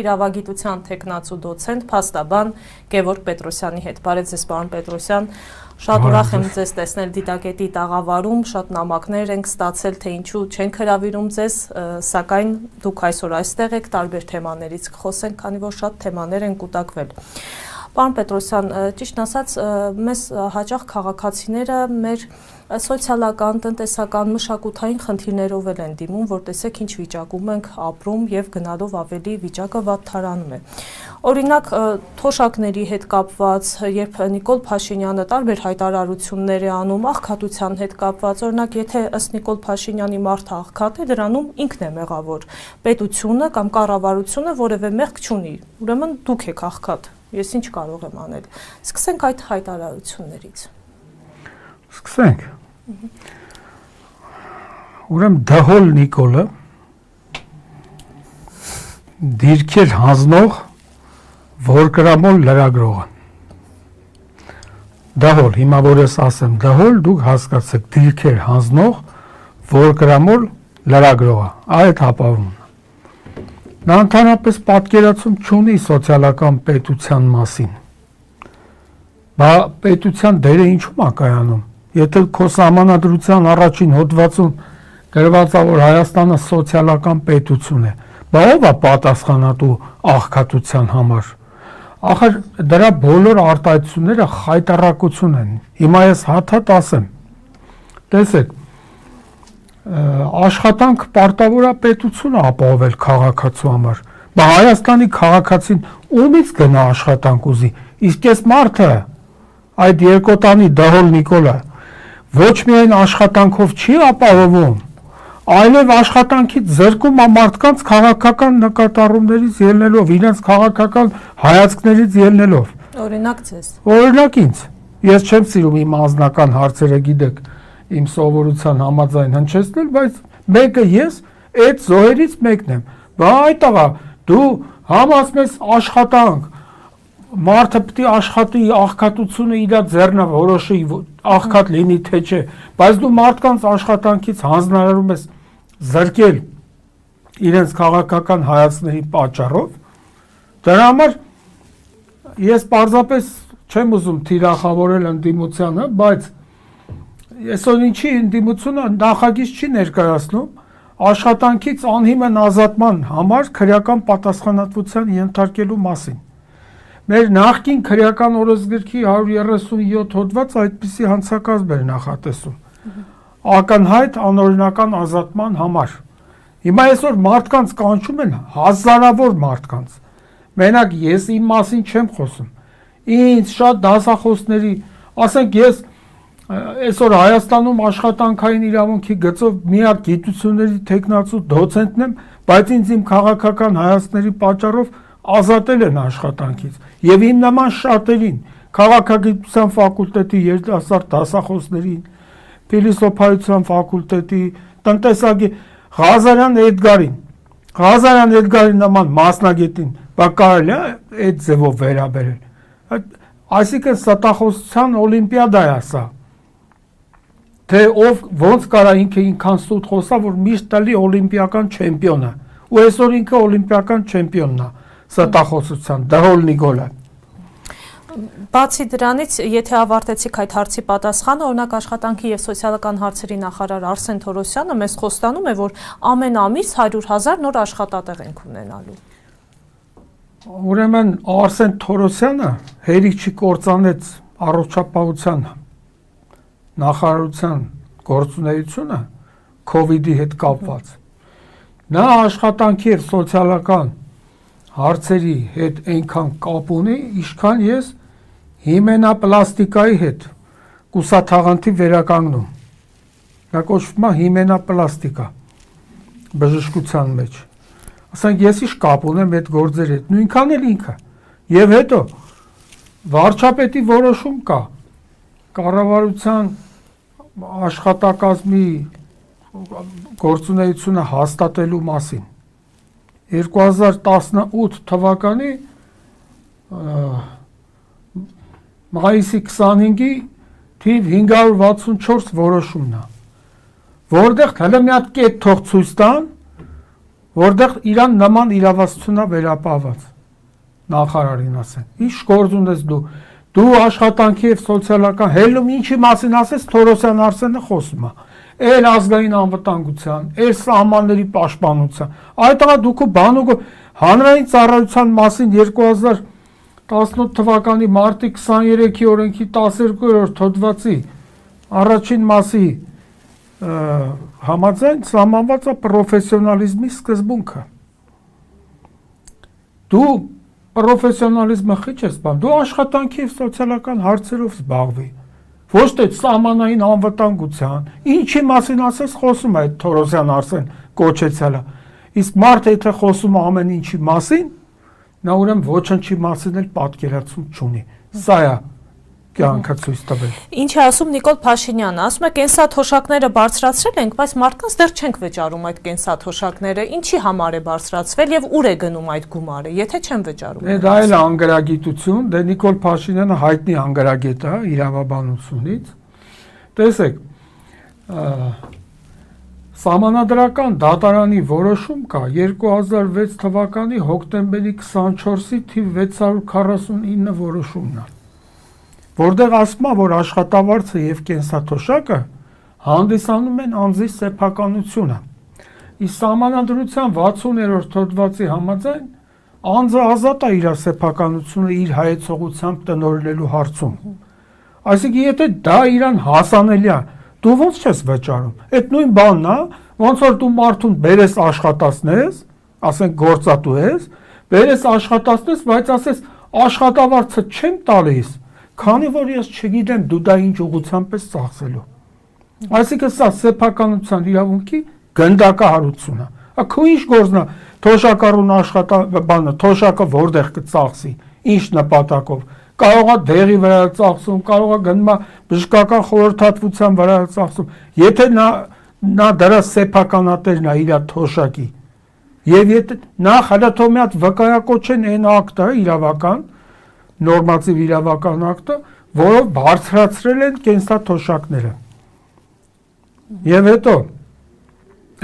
Իրավագիտության թեկնածու դոցենտ, փաստաբան Գևորգ Պետրոսյանի հետ։ Բարև ձեզ, պարոն Պետրոսյան, շատ ուրախ եմ ձեզ տեսնել Դիտակետի տաղավարում, շատ նամակներ ենք ստացել, թե ինչու չենք հրավիրում ձեզ, սակայն դուք այսօր այստեղ եք, տարբեր թեմաներից կխոսենք, քանի որ շատ թեմաներ են կուտակվել։ Պարոն Պետրոսյան, ճիշտ ասած, մեզ հաճախ քաղաքացիները մեր սոցիալական, տնտեսական, մշակութային խնդիրներով են դիմում, որ տեսեք ինչ վիճակում ենք ապրում եւ գնալով ավելի վիճակը վատթարանում է։ Օրինակ, թոշակների հետ կապված, երբ Նիկոլ Փաշինյանը տարբեր հայտարարություններ է անում աղքատության հետ կապված, օրինակ, եթե ըստ Նիկոլ Փաշինյանի մարդը աղքատ է, դրանում ինքն է մեղավոր, պետությունը կամ կառավարությունը որևէ մեղք չունի, ուրեմն դուք եք աղքատ, ես ինչ կարող եմ անել։ Սկսենք այդ հայտարարություններից։ Սկսենք։ Ուրեմն դահոլ Նիկոլը դիրքեր հանձնող որկրամոլ լրագրողը։ Դահոլ, հիմա որ ես ասեմ դահոլ, դուք հասկացեք դիրքեր հանձնող որկրամոլ լրագրողը, այդ հապավումն է։ Նա ընդհանրապես պատկերացում չունի սոցիալական պետության մասին։ Բա պետության դերը ինչու՞մ է կայանում։ Եթե քո սահմանադրության առաջին հոդվածում գրված է, որ Հայաստանը սոցիալական պետություն է, բա ով է պատասխանատու աղքատության համար։ Ախր դրա բոլոր արտահայտությունները խայտառակություն են։ Հիմա ես հաթաթ ասեմ։ Տեսեք, աշխատանք պարտավոր է պետությունը ապահովել քաղաքացու համար։ Բա Հայաստանի քաղաքացին ումից գնա աշխատանք ուզի։ Իսկ այս մարդը, այդ երկոտանի դահոլ Նիկոլը, ոչ միայն աշխատանքով չի ապահովում, այլև աշխատանքից զրկում է մարդկանց քաղաքական նկատառումներից ելնելով, իրենց քաղաքական հայացքներից ելնելով։ Օրինակ ձեզ։ Օրինակ ինձ։ Ես չեմ սիրում իմ անձնական հարցերը, գիտեք, իմ սովորության համաձայն հնչեցնել, բայց մեկը ես այդ զոհերից մեկն եմ։ Բա այդ աղա, դու համացնում ես աշխատանք, մարդը պետք է աշխատի, աղքատությունը իր ձեռնը որոշի, աղքատ լինի թե չէ, բայց դու մարդկանց աշխատանքից հանձնարարում ես զրկել իրենց քաղաքական հայացքների պատճառով։ Դրա համար ես պարզապես չեմ ուզում թիրախավորել ընդդիմությանը, բայց այսօր ինչի ընդդիմությունը նախագիծ չի ներկայացնում աշխատանքից անհիմն ազատման համար քրեական պատասխանատվության ենթարկելու մասին։ Մեր նախկին քրեական օրենսգրքի 137 հոդված այդպիսի հանցակազմ էր նախատեսում։ Ակնհայտ անօրինական ազատման համար։ Հիմա այսօր մարդկանց կանչում են հազարավոր մարդկանց։ Մենակ ես իմ մասին չեմ խոսում։ Ինձ շատ դասախոսների, ասենք ես այսօր Հայաստանում աշխատանքային իրավունքի գծով միակ գիտությունների թեկնածու դոցենտն եմ, բայց ինձ իմ քաղաքական հայացքների պատճառով ազատել են աշխատանքից եւ իմ նման շատերին, քաղաքագիտության ֆակուլտետի երիտասարդ դասախոսներին, փիլիսոփայության ֆակուլտետի, տնտեսագետ Ղազարյան Էդգարի նման մասնագետին, բա կարելի է այդ ձևով վերաբերել։ Այսինքն ստախոսության օլիմպիադա է սա։ Թե ով ոնց կարա ինքը ինքան սուտ խոսա, որ միշտ տալի օլիմպիական չեմպիոն է։ Ու այսօր ինքը օլիմպիական չեմպիոնն է ստախոսության, դահոլ Նիկոլը։ Բացի դրանից, եթե ավարտեցիք այդ հարցի պատասխանը, օրինակ աշխատանքի եւ սոցիալական հարցերի նախարար Արսեն Թորոսյանը մեզ խոստանում է, որ ամեն ամիս 100,000 նոր աշխատատեղ ենք ունենալու։ Ուրեմն Արսեն Թորոսյանը հերիք չի կործանեց առողջապահության նախարարության գործունեությունը COVID-ի հետ կապված։ Նա աշխատանքի եւ սոցիալական հարցերի հետ այնքան կապ ունի, ինչքան ես հիմենապլաստիկայի հետ կուսաթաղանթի վերականգնում։ Դա կոչվում է հիմենապլաստիկա բժշկության մեջ։ Ասենք ես ինչ կապ ունեմ այդ գործերի հետ, նույնքան էլ ինքը։ Եվ հետո վարչապետի որոշում կա կառավարության աշխատակազմի գործունեությունը հաստատելու մասին։ 2018 թվականի մայիսի 25-ի թիվ 564 որոշումն է, որտեղ հələ մի հատ կետ թող ցույց տան, որտեղ իրան նման իրավասությունա վերապահված նախարարին ասեն։ Ինչ գործ ունես դու աշխատանքի եւ սոցիալական հելում ինչի մասին ասես Թորոսյան Արսենը խոսում է։ Էլ ազգային անվտանգության, էլ սահմանների պաշտպանության։ Այդտեղա դուք բանուկ հանրային ծառայության մասին 2018 թվականի մարտի 23-ի օրենքի 12-րդ հոդվածի առաջին մասի համաձայն սահմանված է պրոֆեսիոնալիզմի սկզբունքը։ Դու պրոֆեսիոնալիզմը խիչ ես բան, դու աշխատանքի եւ սոցիալական հարցերով զբաղվի, ոչ թե սահմանային անվտանգության, ինչի մասին ասես խոսում է այդ Թորոսյան Արսեն կոչեցյալը։ Իսկ մարդը եթե խոսում է ամեն ինչի մասին, նա ուրեմն ոչնչի մասին էլ պատկերացում չունի։ Սա է կյանքը ցույց տվել։ Ինչ է ասում Նիկոլ Փաշինյանը, ասում է կենսաթոշակները բարձրացրել ենք, բայց մարդկանց դեռ չենք վճարում այդ կենսաթոշակները, ինչի համար է բարձրացվել եւ ուր է գնում այդ գումարը, եթե չեն վճարում։ Դա էլ է անգրագիտություն, դե Նիկոլ Փաշինյանը հայտնի անգրագետ է իրավաբանությունից։ Տեսեք, Սահմանադրական դատարանի որոշում կա 2006 թվականի հոկտեմբերի 24-ի թիվ 649 որոշումն է, որտեղ ասում է, որ աշխատավարձը եւ կենսաթոշակը հանդիսանում են անձի սեփականությունը։ Իսկ Սահմանադրության 60-րդ հոդվածի համաձայն անձը ազատ է իր սեփականությունը իր հայեցողությամբ տնօրինելու հարցում։ Այսինքն եթե դա իրան հասանելի է, դու ոնց չես վճարում։ Այդ նույն բանն է, ոնց որ դու մարդուն բերես աշխատացնես, ասենք գործատու ես, բերես աշխատացնես, բայց ասես աշխատավարձը չեմ տալիս, քանի որ ես չգիտեմ դու դա ինչ ուղղությամբ ես ծախսելու։ Այսինքն սա սեփականության իրավունքի գնդակահարություն է։ Քո ինչ գործն է, թոշակառուն բանը, թոշակը որտեղ կծախսի, ինչ նպատակով։ Կարող է դեղի վրա ծախսում, կարող է գնում բժշկական խորհրդատվության վրա ծախսում։ Եթե նա դրա սեփականատերն է իր թոշակի, եւ եթե նախ հələ մի հատ վկայակոչեն այն ակտը իրավական, նորմատիվ իրավական ակտը, որով բարձրացրել են կենսաթոշակները։ Եվ հետո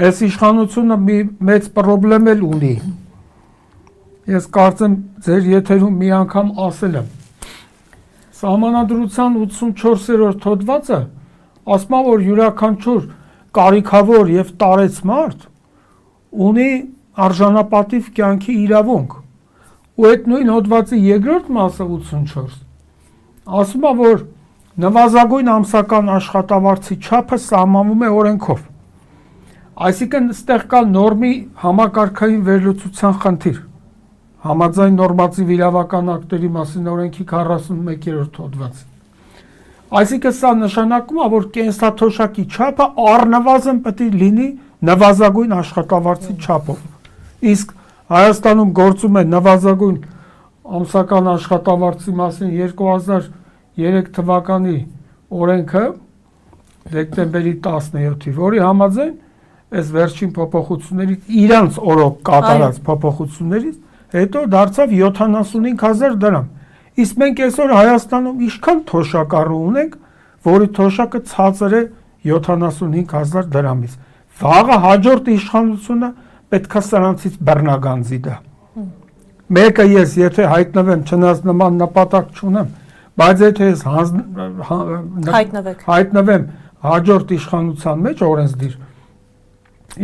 այս իշխանությունը մի մեծ խնդրեմ էլ ունի։ Ես կարծեմ ձեր եթերում մի անգամ ասել եմ։ Սահմանադրության 84-րդ հոդվածը ասում է, որ յուրաքանչյուր կարիքավոր եւ տարեց մարդ ունի արժանապատիվ կյանքի իրավունք։ Ու այդ նույն հոդվածի երկրորդ մասը 84 ասում է, որ նվազագույն ամսական աշխատավարձի չափը սահմանվում է օրենքով։ Այսինքն այստեղ կա նորմի համակարգային վերլուծության խնդիր։ Համաձայն նորմատիվ իրավական ակտերի մասին օրենքի 41-րդ հոդված։ Այսինքն սա նշանակում է, որ կենսաթոշակի չափը առնվազն պետք է լինի նվազագույն աշխատավարձի չափով։ Իսկ Հայաստանում գործում է նվազագույն ամսական աշխատավարձի մասին 2003 թվականի օրենքը դեկտեմբերի 17-ի, որի համաձայն այս վերջին փոփոխություններից իրանց օրոք կատարած փոփոխություններից հետո դարձավ 75000 դրամ։ Իսկ մենք այսօր Հայաստանում ինչքան թոշակառու ունենք, որի թոշակը ցածր է 75000 դրամից։ Վաղը հաջորդ իշխանությունը պետք է սրանցից բռնագանձի դա։ Մեկը ես եթե հայտնվեմ, չնայած նման նպատակ չունեմ, բայց եթե ես հայտնվեմ հաջորդ իշխանության մեջ օրենսդիր,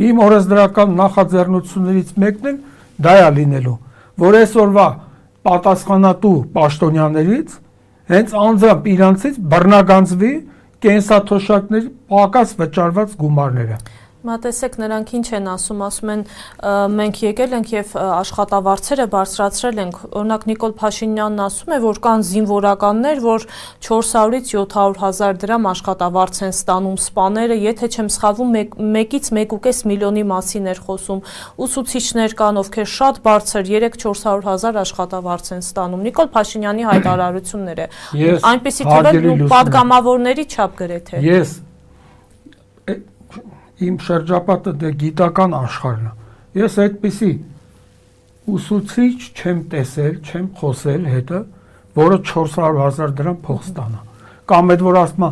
իմ օրենսդրական նախաձեռնություններից մեկն էլ դա է լինելու, որ այսօրվա պատասխանատու պաշտոնյաներից հենց անձամբ իրանցից բռնագանձվի կենսաթոշակների պակաս վճարված գումարները։ Մատեսեք նրանք ինչ են ասում են մենք եկել ենք եւ աշխատավարձերը բարձրացրել ենք, օրինակ Նիկոլ Փաշինյանն ասում է, որ կան զինվորականներ, որ 400-ից 700,000 դրամ աշխատավարձ են ստանում սպաները, եթե չեմ սխալվում 1-ից 1.5 միլիոնի մասին էր խոսում, ուսուցիչներ կան, ովքեր շատ բարձր 3-400,000 աշխատավարձ են ստանում։ Նիկոլ Փաշինյանի հայտարարությունները այնպեսի թվեր ու պատգամավորների չափ գրեթե։ Ես իմ շրջապատը դե գիտական աշխարհն է։ Ես այդպիսի ուսուցիչ չեմ տեսել, չեմ խոսել հետը, որը 400,000 դրամ փող ստանա։ Կամ այդ որ ասում է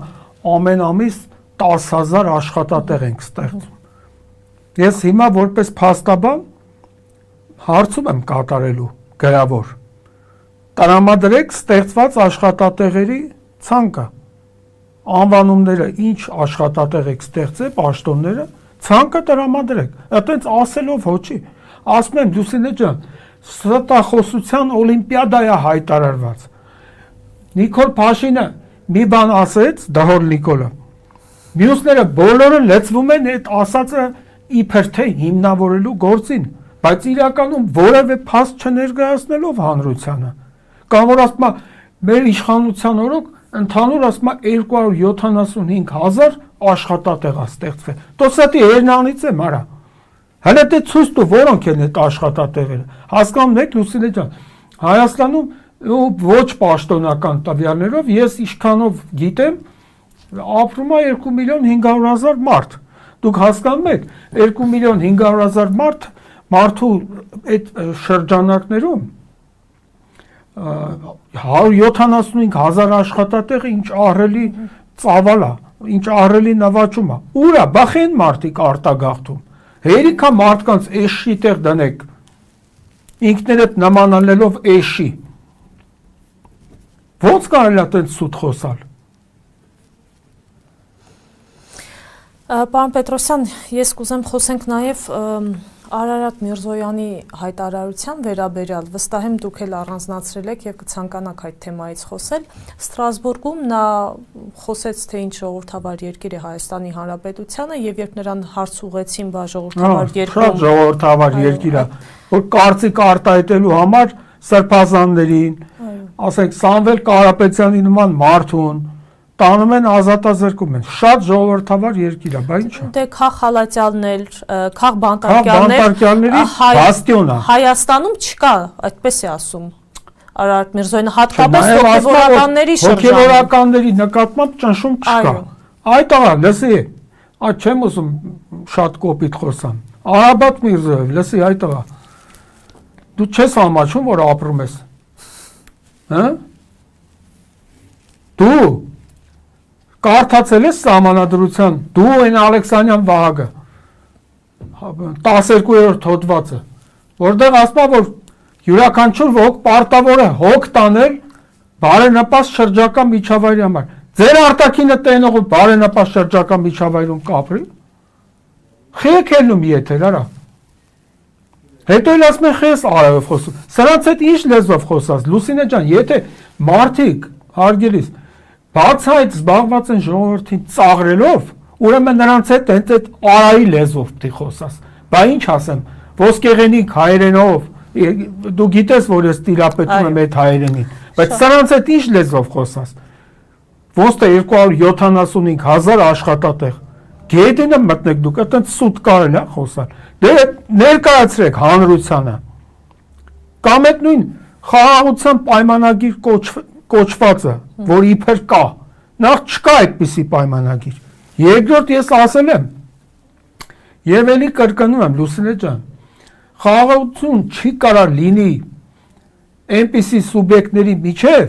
ամեն ամիս 10,000 աշխատատեղ ենք ստեղծում։ Ես հիմա որպես փաստաբան հարցում եմ կատարելու գրավոր։ Տրամադրեք ստեղծված աշխատատեղերի ցանկը։ Անվանումները ինչ աշխատատեղ եք ստեղծել, պաշտոնները, ցանկը տրամադրեք։ Այդպես ասելով ոչի։ Ասում եմ Լուսինե ջան, ստախոսության օլիմպիադա է հայտարարված։ Նիկոլ Փաշինը մի բան ասեց, Դահոլ Նիկոլը։ Մյուսները բոլորը լեցվում են այդ ասածը իբր թե հիմնավորելու գործին, բայց իրականում որևէ փաստ չներկայացնելով հանրությանը։ Կամ որ ասում է մեր իշխանության օրոք ընդհանուր ասում է 275,000 աշխատատեղ է ստեղծվել։ Դոսատի Էրնանից եմ արա։ Հələ դե ցույց տու որոնք են այդ աշխատատեղերը։ Հասկանում եք Լուսինե ջան, Հայաստանում ոչ պաշտոնական տվյալներով ես ինչքանով գիտեմ ապրում է 2,500,000 մարդ։ Դուք հասկանում եք 2,500,000 մարդու այդ շրջանակներում 175,000 աշխատատեղը ինչ ահռելի ծավալ է, ինչ ահռելի նվաճում է։ Ուր է բախեն մարդիկ արտագաղթում։ Հերիքա մարդկանց էշի տեղ դնեք։ Ինքներդ նմանալելով էշի։ Ոնց կարելի է այդպես սուտ խոսալ։ Պարոն Պետրոսյան, ես կուզեմ խոսենք նաև Արարատ Միրզոյանի հայտարարության վերաբերյալ, վստահ եմ դուք էլ առանձնացրել եք եւ կցանկանաք այդ թեմայից խոսել։ Ստրասբուրգում նա խոսեց, թե ինչ ժողովրդավար երկիր է Հայաստանի Հանրապետությունը եւ երբ նրան հարց ուղեցին բա ժողովրդավար երկրում, շատ ժողովրդավար երկիր է, որ կարծիք արտահայտելու համար սրբազաններին, ասենք Սամվել Կարապետյանի նման մարդուն տանում են ազատազրկում են։ Շատ ժողովրդավար երկիր է, բայց ինչ։ Դե Քախ Խալատյանն էլ, Քախ բանտարկյալների բաստիոն է։ Հայաստանում չկա, այդպես է ասում Արարատ Միրզոյանը, հատկապես հոգևորականների շրջանում։ Հոգևորականների նկատմամբ ճնշում չկա։ Այդ աղա, լսի, այդ չեմ ուզում շատ կոպիտ խոսամ։ Արաբատ Միրզոև, լսի, այդ աղա։ Դու չես համաչում, որ ապրում ես։ Հա? Դու կարդացել ես սահմանադրության, դու են Ալեքսանյան Վահագը 12-րդ հոդվածը, որտեղ ասում է, որ յուրաքանչյուր ոք պարտավոր է հոգ տանել բարենպաստ շրջակա միջավայրի համար։ Ձեր արտաքինը տենողը բարենպաստ շրջակա միջավայրում կապրի։ Խեք ելնում եթեր, արա։ Հետո էլ ասում են խես արևով խոսում։ Սրանց հետ ինչ լեզվով խոսած, Լուսինե ջան, եթե մարդիկ, հարգելիս, բացայց զբաղված են ժողովրդին ծաղրելով, ուրեմն նրանց հետ հենց այդ արայի լեզվով պիտի խոսաս։ Բա ինչ ասեմ, ոսկեղենիկ հայերենով, դու գիտես, որ ես տիրապետում եմ այդ հայերենին, բայց սրանց հետ ինչ լեզվով խոսաս։ Ոնց թե 275,000 աշխատատեղ։ Գետինը մտնեք դուք, այդպես սուտ կարել է խոսալ։ Դե ներկայացրեք հանրությանը։ Կամ այդ նույն խաղաղության պայմանագիր կոչվածը, որ իբր կա, նախ չկա այդպիսի պայմանագիր։ Երկրորդ ես ասել եմ, եւ էլի կրկնում եմ, Լուսինե ջան, խաղաղություն չի կարող լինի այնպիսի սուբյեկտների միջև,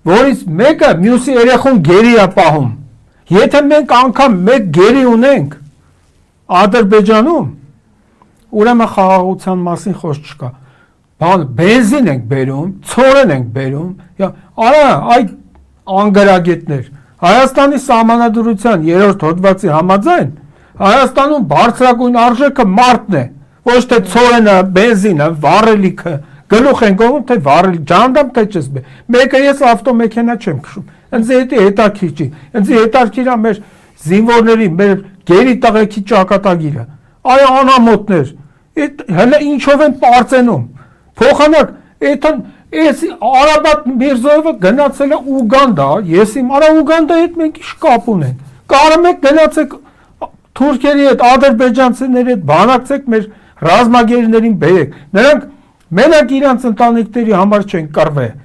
որից մեկը մյուսի երեխուն գերի է պահում։ Եթե մենք անգամ մեկ գերի ունենք Ադրբեջանում, ուրեմն խաղաղության մասին խոսք չկա։ Բենզին ենք բերում, ցորեն ենք բերում, արա այդ անգարագետներ, Հայաստանի սահմանադրության 3-րդ հոդվածի համաձայն, Հայաստանում բարձրագույն արժեքը մարդն է, ոչ թե ցորենը, բենզինը, վառելիքը, գլուխ են գովում, թե վառել, ջանդամ թե չես բե։ Մեկը ես ավտոմեքենա չեմ քշում, ինձ հետաքրքիր չի, ինձ հետաքրքիր է մեր զինվորների, մեր գերի տղեկի ճակատագիրը, այ անամոթներ, հələ ինչով են պարծենում, փոխանակ, այս Արաբատ Միրզոևը գնացել է Ուգանդա, ես իմ արա Ուգանդայի հետ մենք ինչ կապ ունենք, կարող եք գնացեք թուրքերի հետ, ադրբեջանցիների հետ բանակցեք, մեր ռազմագերիներին բերեք, նրանք մենակ իրանց ընտանիքների համար չեն կռվել,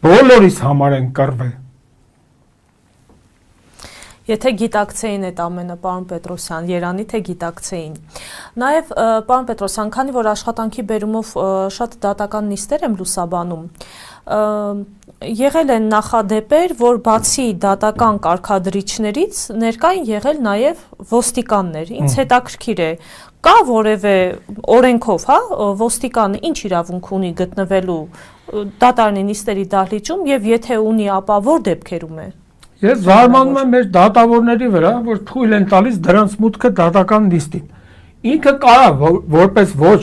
բոլորիս համար են կռվել։ Եթե գիտակցեին այդ ամենը, պարոն Պետրոսյան, Երանի թե գիտակցեին։ Նաև պարոն Պետրոսյան, քանի որ աշխատանքի բերումով շատ դատական նիստեր եմ լուսաբանում, եղել են նախադեպեր, որ բացի դատական կարգադրիչներից ներկա են եղել նաև ոստիկաններ։ Ինձ հետաքրքիր է, կա որևէ օրենքով, ոստիկանը ինչ իրավունք ունի գտնվելու դատարանի նիստերի դահլիճում եւ եթե ունի, ապա որ դեպքերում է։ Ես զարմանում եմ մեր դատավորների վրա, որ թույլ են տալիս դրանց մուտքը դատական նիստին։ Ինքը կարա որպես ոչ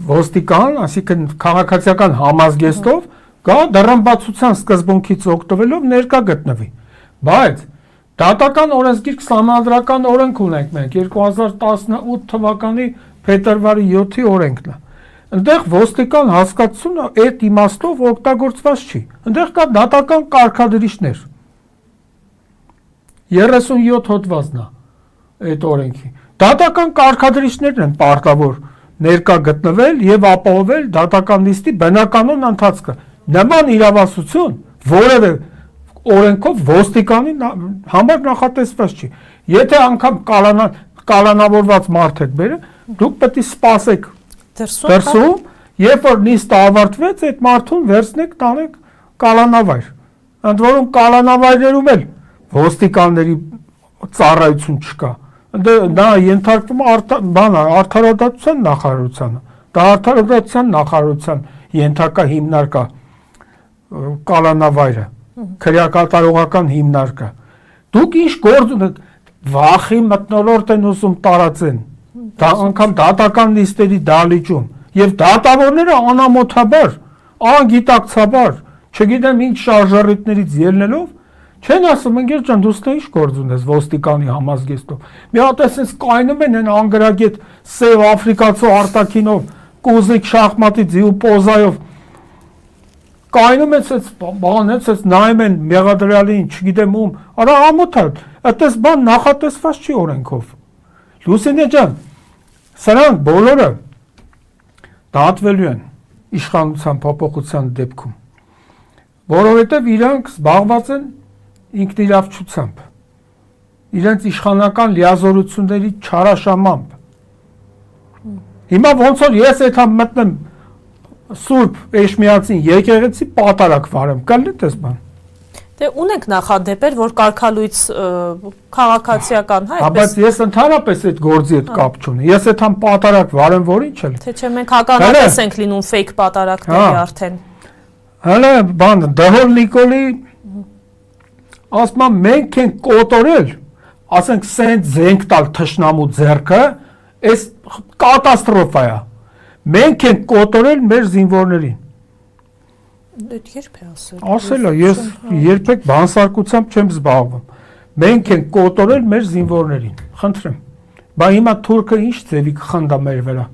ոստիկան, այսինքն քաղաքացիական համազգեստով գա դռնբացության սկզբունքից օգտվելով ներկա գտնվի։ Բայց դատական օրենսգիր սահմանադրական օրենք ունենք մենք 2018 թվականի փետրվարի 7-ի օրենքն է։ Այնտեղ ոստիկան հասկացությունը այդ իմաստով օգտագործված չի։ Այնտեղ կա դատական կարգադրիչներ։ 37 հոդվածն է այդ օրենքի։ Դատական կարգադրիչներն են պարտավոր ներկա գտնվել եւ ապահովել դատական նիստի բնականոն ընթացքը։ Նման իրավասություն որևէ օրենքով ոստիկանի համար նախատեսված չի։ Եթե անգամ կալանավորված մարդ եք բերել, դուք պետք է սպասեք դրսում, երբ որ նիստը ավարտվեց, այդ մարդուն վերցնեք, տանեք կալանավայր։ Ընդ որում կալանավայրերում էլ ոստիկանների ծառայություն չկա։ Դա ենթարկվում է արդարադատության նախարարությանը։ Դա արդարադատության նախարարության ենթակա հիմնարկա կալանավայրը, քրեակատարողական հիմնարկը։ Դուք ինչ գործ ունեք, վախի մթնոլորտ են ուզում տարածեն։ Դա անգամ դատական նիստերի դահլիճում եւ դատավորները անամոթաբար, անգիտակցաբար, չգիտեմ ինչ շարժառիթներից ելնելով չեն ասում ընկեր ջան դու ստե ինչ գործ ունես ոստիկանի համազգեստով։ Մի հատ էսենց կայնում են այն անգրագետ սև աֆրիկացու արտաքինով, կուզիկ շախմատի ձիու պոզայով կայնում են էս բան էս նայում են մեղադրյալին, չգիտեմ ում, արա ամոթ է, այդպես բան նախատեսված չի օրենքով։ Լուսինե ջան, սրանք բոլորը դատվելու են իշխանության փոփոխության դեպքում, որովհետև իրանք զբաղված են ինքնիրավչությամբ, իրենց իշխանական լիազորությունների չարաշամամբ։ Հիմա ոնց որ ես այդքան մտնեմ Սուրբ Էշմիածին եկեղեցի պատարակ վարեմ, կլինի դες բան։ Դե ունենք նախադեպեր, որ կարգալույց քաղաքացիական, հա, բայց ես ընդհանրապես այդ գործի հետ կապ չունեմ։ Ես այդքան պատարակ վարեմ, որ ինչ էլ։ Թե չէ մենք հականատես ենք լինում ֆեյք պատարակների արդեն։ Հələ բան Դհոլ Նիկոլի ասում եմ մենք ենք կոտորել, ասենք սենց զենք տալ թշնամու ձեռքը, այս կատաստրոֆա է։ Մենք ենք կոտորել մեր զինվորներին։ Դե երբ է ասել։ Ասել է, ես երբեք բանսարկությամբ չեմ զբաղվում։ Մենք ենք կոտորել մեր զինվորներին։ Խնդրեմ։ Բա հիմա թուրքը ինչ ձևի կխնդա մեր վրա։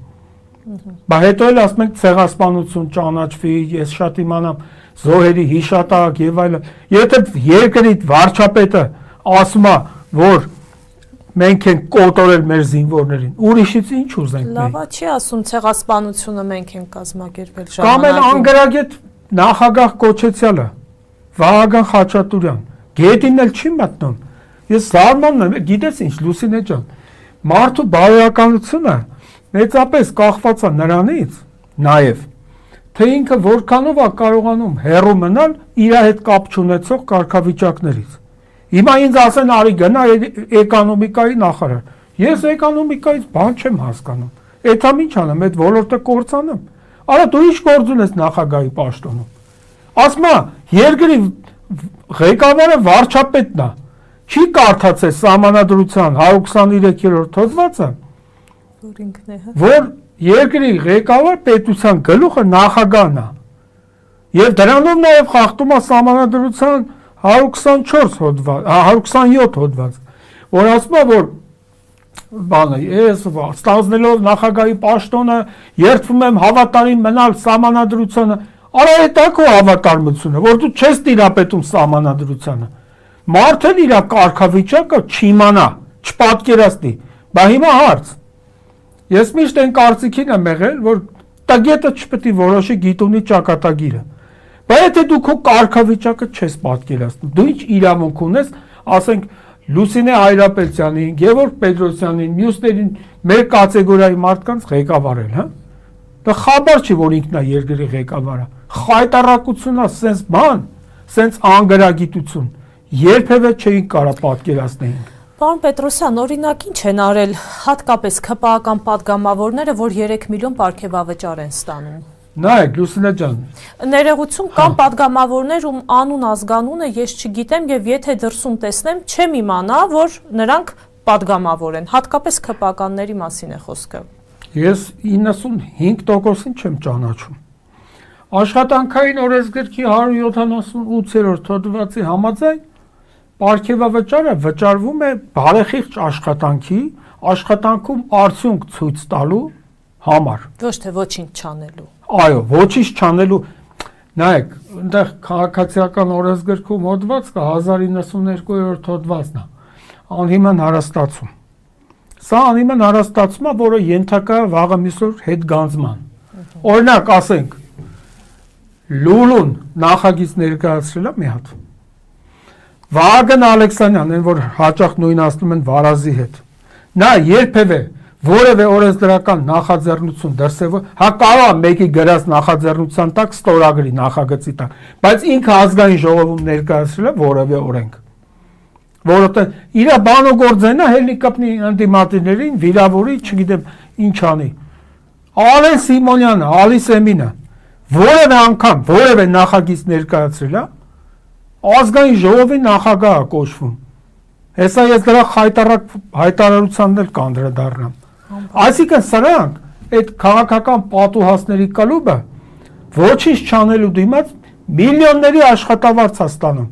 Բա հետո էլ ասում ենք ցեղասպանություն ճանաչվի, ես շատ իմանամ զոհերի հիշատակ եւ այլն։ Եթե երկրի վարչապետը ասում է, որ մենք ենք կոտորել մեր զինվորներին, ուրիշից ինչ ուզենք մենք։ Լավ, չի ասում ցեղասպանությունը մենք ենք կազմակերպել ժամանակին։ Կամ էլ անգրագետ նախագահ կոչեցյալը Վահագն Խաչատուրյան, գետին էլ չի մտնում։ Ես զարմանում եմ, գիտես ինչ, Լուսինե ջան, մարդու բարոյականությունը մեծապես կախված է նրանից, նաև, թե ինքը որքանով է կարողանում հեռու մնալ իր հետ կապ չունեցող կարգավիճակներից։ Հիմա ինձ ասեն արի գնա էկոնոմիկայի նախարար։ Ես էկոնոմիկայից բան չեմ հասկանում։ Էդամ ինչ անեմ, այդ ոլորտը կործանեմ։ Արա դու ինչ գործ ունես նախագահի պաշտոնում։ Ասում է, երկրի ղեկավարը վարչապետն է։ Չի կարդացել Սահմանադրության 123-րդ հոդվածը, որ ինքն է, որ երկրի ղեկավար պետության գլուխը նախագահն է։ Եվ դրանով նաև խախտում է Սահմանադրության 124 հոդված, 127 հոդված, որ ասում է, որ բանը, ես ստանձնելով նախագահի պաշտոնը երդվում եմ հավատարիմ մնալ Սահմանադրությանը։ Արա դա քո հավատարմությունը, որ դու չես տիրապետում Սահմանադրությանը։ Մարդը իր կարգավիճակը չիմանա, չպատկերացնի։ Բա հիմա հարց։ Ես միշտ այն կարծիքին եմ եղել, որ տգետը չպետք է որոշի գիտունի ճակատագիրը։ Բայց եթե դու քո կարգավիճակը չես պատկերացնում, դու ինչ իրավունք ունես, ասենք Լուսինե Հայրապետյանին, Գևորգ Պետրոսյանին, մյուսներին մեր կատեգորիայի մարդկանց ղեկավարել, հա։ Դա խաբար չի, որ ինքն է երկրի ղեկավարը։ Խայտարակությունն է, սենց բան, սենց անգրագիտություն։ Երբևէ չէին կարող պատկերացնեին։ Պարոն Պետրոսյան, օրինակ ինչ են արել հատկապես ԿՊԱ-ական պատգամավորները, որ 3 միլիոն պարգևավճար են ստանում։ Նայեք, Լուսինե ջան։ Ներողություն, կան պատգամավորներ, ում անուն ազգանունը ես չգիտեմ եւ եթե դրսում տեսնեմ, չեմ իմանա, որ նրանք պատգամավոր են, հատկապես ԿՊԱ-կանների մասին է խոսքը։ Ես 95%-ին չեմ ճանաչում։ Աշխատանքային օրենսգրքի 178-րդ հոդվածի համաձայն պարգևավճարը վճարվում է բարեխիղճ աշխատանքի, աշխատանքում արդյունք ցույց տալու համար։ Ոչ թե ոչինչ չանելու։ Այո, ոչինչ չանելու։ Նայեք, այնտեղ քաղաքացիական օրենսգրքում հոդված կա 1092-րդ հոդվածն է։ Անհիմն հարաստացում։ Սա անհիմն հարաստացում է, որը ենթակա է վաղը միսօր հետգանձման։ Օրինակ, ասենք, Լուլուն նախագիծ ներկայացրել է մի հատ։ Վահագն Ալեքսանյան, այն որ հաճախ նույնացնում են Վարազի հետ։ Նա երբևէ որևէ օրենսդրական նախաձեռնություն դրսևոր, հա կարող է մեկի գրած նախաձեռնության տակ ստորագրի նախագծի տակ, բայց ինքը ազգային ժողովում ներկայացրել է որևէ օրենք։ Որովհետև իր բանոգործենն է հելնի կպնի ընդդիմադիրներին, վիրավորի, չգիտեմ ինչ անի։ Ալեն Սիմոնյանը, Ալիս Էմինը որևէ անգամ որևէ նախագիծ ներկայացրել է, ազգային ժողովի նախագահ է կոչվում։ Հեսա ես դրա հայտարարությանն էլ կանդրադառնամ։ Այսինքն սրանք այդ քաղաքական պատուհասների կլուբը ոչինչ չանելու դիմաց միլիոնների աշխատավարձ է ստանում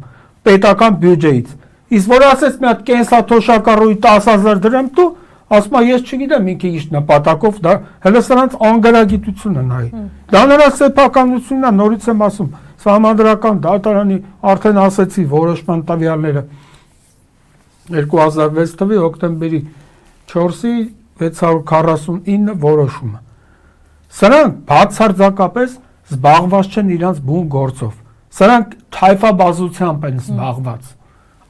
պետական բյուջեից։ Իսկ որ ասես մի հատ կենսաթոշակառուի 10,000 դրամ դու, ասում ես չգիտեմ ինքը ինչ նպատակով դա հələ սրանց անգարագիտությունը նայի։ Դա նրա սեփականությունն է, նորից եմ ասում, Սահմանադրական դատարանի արդեն ասեցի որոշման տվյալները 2006 թվականի հոկտեմբերի 4-ի 649 որոշումը։ Սրանք բացարձակապես զբաղված չեն իրանց բուն գործով։ Սրանք թայֆաբազությամբ են զբաղված։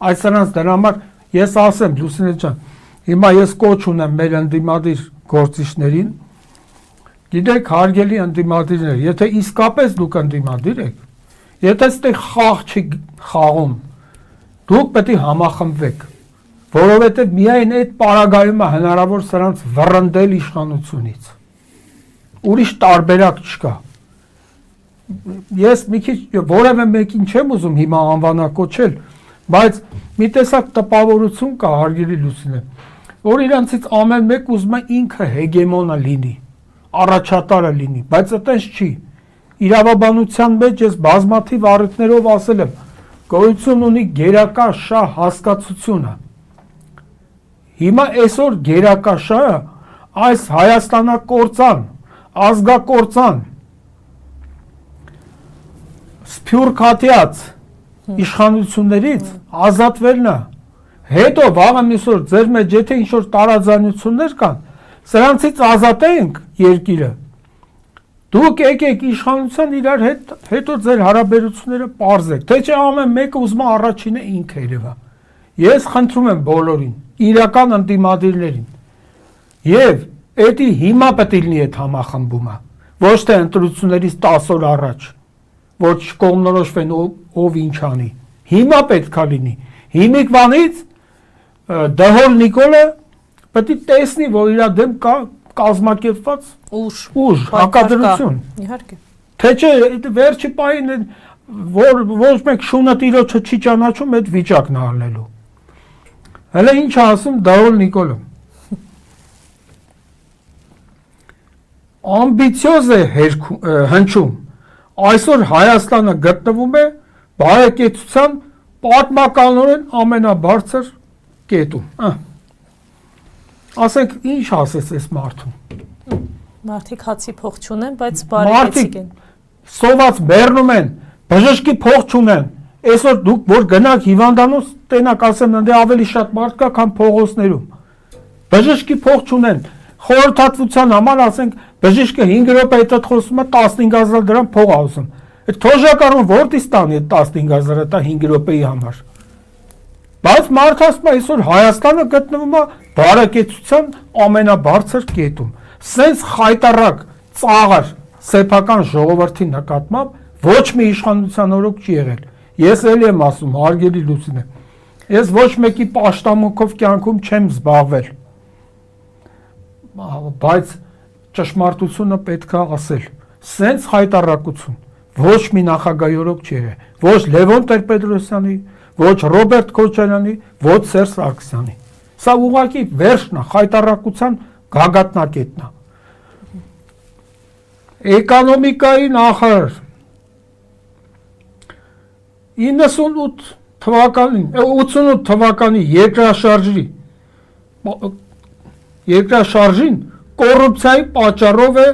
Այս սրանց դրա համար ես ասեմ Լուսինե ջան, հիմա ես կոչ ունեմ մեր ընդդիմադիր գործիչներին, գիտեք հարգելի ընդդիմադիրներ, եթե իսկապես դուք ընդդիմադիր եք, եթե այստեղ խաղ չի խաղում, դուք պետք է համախմբվեք, որովհետև միայն այդ պարագայում է հնարավոր սրանց վռնդել իշխանությունից։ Ուրիշ տարբերակ չկա։ Ես մի քիչ որևէ մեկին չեմ ուզում հիմա անվանակոչել, բայց մի տեսակ տպավորություն կա հարգելի Լուսինե, որ իրանցից ամեն մեկ ուզում է ինքը հեգեմոնը լինի, առաջատարը լինի, բայց այդպես չի։ Իրավաբանության մեջ ես բազմաթիվ առիթներով ասել եմ, գոյություն ունի գերակա շահ հասկացությունը։ Հիմա այսօր գերակա շահը այս հայաստանակործան, ազգակործան, սփյուռքատյաց իշխանություններից ազատվելն է։ Հետո վաղը միսօր ձեր մեջ եթե ինչ-որ տարաձայնություններ կան, սրանցից ազատենք երկիրը։ Դուք եկեք իշխանության իրար հետ, հետո ձեր հարաբերությունները պարզեք, թե չէ ամեն մեկը ուզում է առաջինը ինքը երևա։ Ես խնդրում եմ բոլորին, իրական ընդդիմադիրներին, եւ էդի հիմա պետք է լինի այդ համախմբումը, ոչ թե ընտրություններից 10 օր առաջ, որ չկողմնորոշվեն ով ինչ անի։ Հիմա պետք է լինի։ Հիմիկվանից Դհոլ Նիկոլը պետք է տեսնի, որ իր դեմ կա կազմակերպված ուժ, հակադրություն։ Իհարկե։ Թե չէ վերջի պահին որ ոչ մեկ շունը տիրոջը չի ճանաչում այդ վիճակն առնելու։ Հələ ինչ ասում Դհոլ Նիկոլը։ Ամբիցիոզ է հնչում։ Այսօր Հայաստանը գտնվում է բարեկեցության պատմականորեն ամենաբարձր կետում։ Ասենք ինչ ասես այս մարդուն։ Մարդիկ հացի փող չունեն, բայց բարեկեցիկ են։ Սոված բեռնում են, բժշկի փող չունեն։ Այսօր դուք որ գնաք հիվանդանոց, տենակ ասեմ, ընդ ավելի շատ մարդ կա, քան փողոցներում։ Բժշկի փող չունեն։ Խորհրդատվության համար ասենք բժիշկը 5 րոպե հետո խոսում է 15000 դրամ փող ասում։ Այդ թոշակառուն որտից տանի այդ 15000-ը տա 5 րոպեի համար։ Բայց մարդը ասում է, այսօր Հայաստանը գտնվում է բարեկեցության ամենաբարձր կետում։ Սենց խայտարակ ծաղր սեփական ժողովրդի նկատմամբ ոչ մի իշխանության օրոք չի եղել։ Ես էլի եմ ասում, հարգելի Լուսինե, ես ոչ մեկի պաշտամունքով կյանքում չեմ զբաղվել։ Բայց ճշմարտությունը պետք է ասել։ Սենց խայտարակություն ոչ մի նախագահի օրոք չի եղել։ Ոչ Լևոն Տեր-Պետրոսյանի, ոչ Ռոբերտ Քոչարյանի, ոչ Սերժ Սարգսյանի։ Սա ուղղակի վերջն է, խայտարակության գագաթնակետն է։ Էկոնոմիկայի նախարար 98 թվականի երկրաշարժին կոռուպցիայի պատճառով է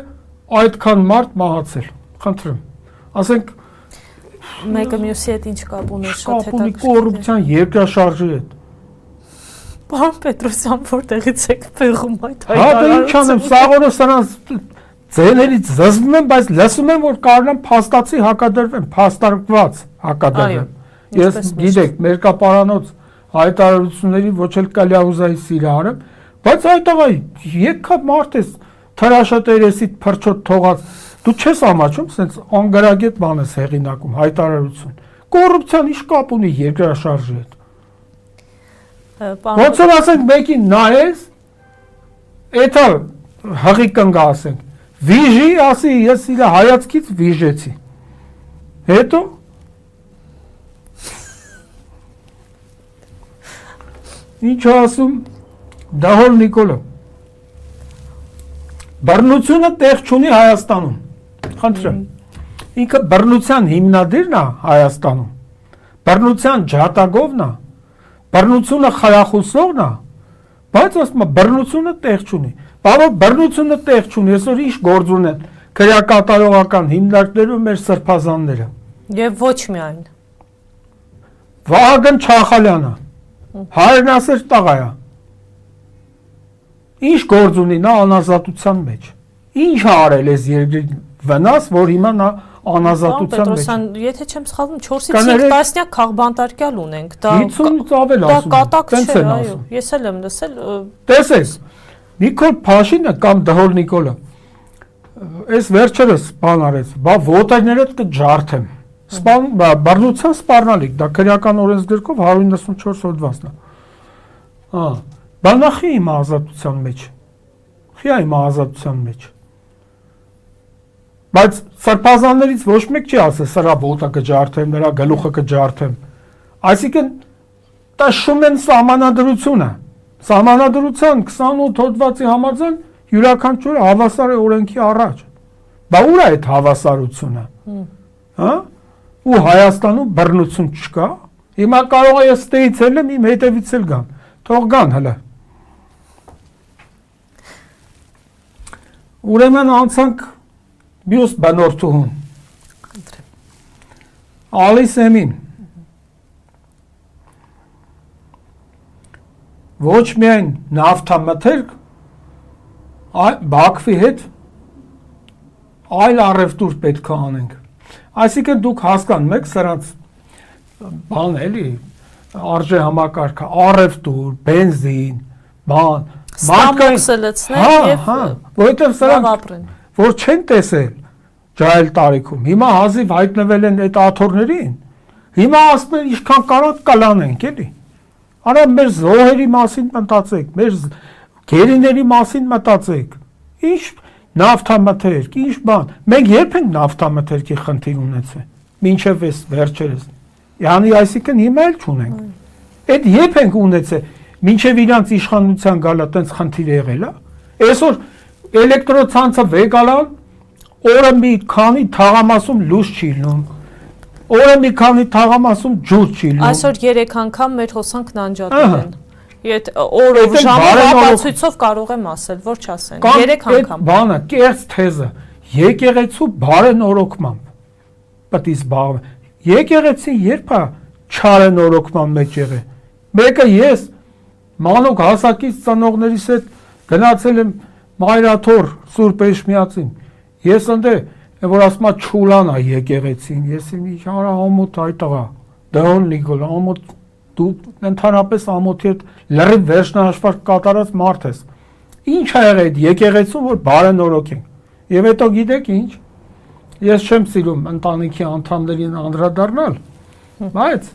այդքան մարդ մահացել։ Խնդրեմ, ասենք մեկը մյուսի հետ ինչ կապ ունի, շատ հետաքրքիր է։ Կոռուպցիան երկրաշարժի հետ։ Պարոն Պետրոսյան, որտեղից եք փեղում այդ հայտարարությունը։ Հա, դե ինչ անեմ, սաղորը սրանց ձեներից զզվում եմ, բայց լսում եմ, որ կարողանամ փաստացի հակադրվեմ, փաստարկված հակադրվեմ։ Ես գիտեք, մերկապարանոց հայտարարությունների ոչ էլ Կալյաուզայի սիրահար եմ, բայց այդտեղ եկա մարդ ես թրաշատերեսիդ փրչոտ թողած, դու չես ամաչում, սենց անգարագետ բան ես հեղինակում, հայտարարություն։ Կոռուպցիան ինչ կապ ունի երկրաշարժի հետ։ Ոնց որ ասենք մեկին նայես, էթա հղի կնգա ասենք, վիժի ասի, ես իր հայացքից վիժեցի։ Հետո ինչ ասում Դահոլ Նիկոլը, բռնությունը տեղ չունի Հայաստանում, խնդրեմ, ինքը բռնության հիմնադիրն է Հայաստանում, բռնության ջատագովն է, բռնությունը խրախուսողն է, բայց ասում է բռնությունը տեղ չունի, բավական բռնությունը տեղ չունի, այսօր ինչ գործ ունեն քրեակատարողական հիմնարկներում մեր սրբազանները։ Եվ ոչ միայն։ Վահագն Չախալյանը, հայրենասեր տղա է։ Ինչ գործ ունի նա անազատության մեջ։ Ինչ է արել այս երկրի վնաս, որ հիմա նա անազատության մեջ։ Պետրոսյան, եթե չեմ սխալվում, 4-ից 5 տասնյակ քաղբանտարկյալ ունենք։ Դա 50-ից ավել ասում։ Դա կատակ չէ, այո։ Ես էլ եմ լսել։ Տեսես, Նիկոլ Փաշինը կամ Դահոլ Նիկոլը այս վերջերս բան արեց, բա ոտերներդ կջարդեմ։ Բռնության սպառնալիք, դա քրեական օրենսգրքով 194 հոդվածն է։ Հա, բանախի իմ ազատության մեջ։ Խի իմ ազատության մեջ։ Բայց սրբազաններից ոչ մեկ չի ասել, սրա ոտը կջարդեմ, նրա գլուխը կջարդեմ։ Այսինքն տաշում են սահմանադրությունը։ Սահմանադրության 28 հոդվածի համաձայն յուրաքանչյուրը հավասար է օրենքի առաջ։ Բա ուր է այդ հավասարությունը։ Հա? Ու Հայաստանում բռնություն չկա։ Հիմա կարող է ես ստեից ելեմ, իմ հետևից էլ գան։ Թող գան հələ։ Ուրեմն անցանք մյուս բնորդուհուն։ Ալիսեմին։ Ոչ միայն նավթամթերք, Բաքվի հետ այլ առևտուր պետք է անենք։ Այսինքն դուք հասկանում եք սրանց բան էլի արժե համակարգը, առևտուր, բենզին, բան, Ստամոքսը լցնել եւ որովհետեւ սրանք որ չեն տեսել ջահել տարիքում, հիմա հազիվ հայտնվել են այդ աթոռներին, հիմա ասում են ինչքան կարող կլանենք էլի։ Արա մեր զոհերի մասին մտածեք, մեր գերիների մասին մտածեք։ Ինչ նավթամթերք, ինչ բան։ Մենք երբ ենք նավթամթերքի խնդիր ունեցել։ Մինչև այս վերջերս։ Yani այսինքն հիմա էլ չունենք։ Այդ երբ ենք ունեցել։ Մինչև իրանց իշխանության գալա տենց խնդիր եղել է։ Այսօր էլեկտրոցանցը վեկալալ օրը մի քանի թաղամասում լույս չի լինում։ Օրը մի քանի թաղամասում ջուր չի լինում։ Այսօր 3 անգամ մեր հոսանքն անջատել են։ Այդ օրով ժամով ապացույցով կարող եմ ասել, որ չասեն։ 3 անգամ։ Բանը կերծ թեզը եկեղեցու բարենորոգմամբ պետք է զբաղվեն։ Եկեղեցին երբ է չարենորոգման մեջ եղել։ Մեկը ես մանուկ հասակից ծնողներիս հետ գնացել եմ Մայրաթոր Սուրբ Էշմիածին։ Ես ընդ որ ասում է չուլան է եկեղեցին, ես ինչ արա ամոթ այտղա Դահոլ Նիկոլ ամոթ դու ընդհանրապես ամոթի հետ լրիվ վերջնահաշվարկ կատարած մարդ ես։ Ինչ ա եղել այդ եկեղեցում, որ բարենորոք են։ Եվ հետո գիտեք ինչ, ես չեմ սիրում ընտանիքի անդամներին անդրադառնալ, բայց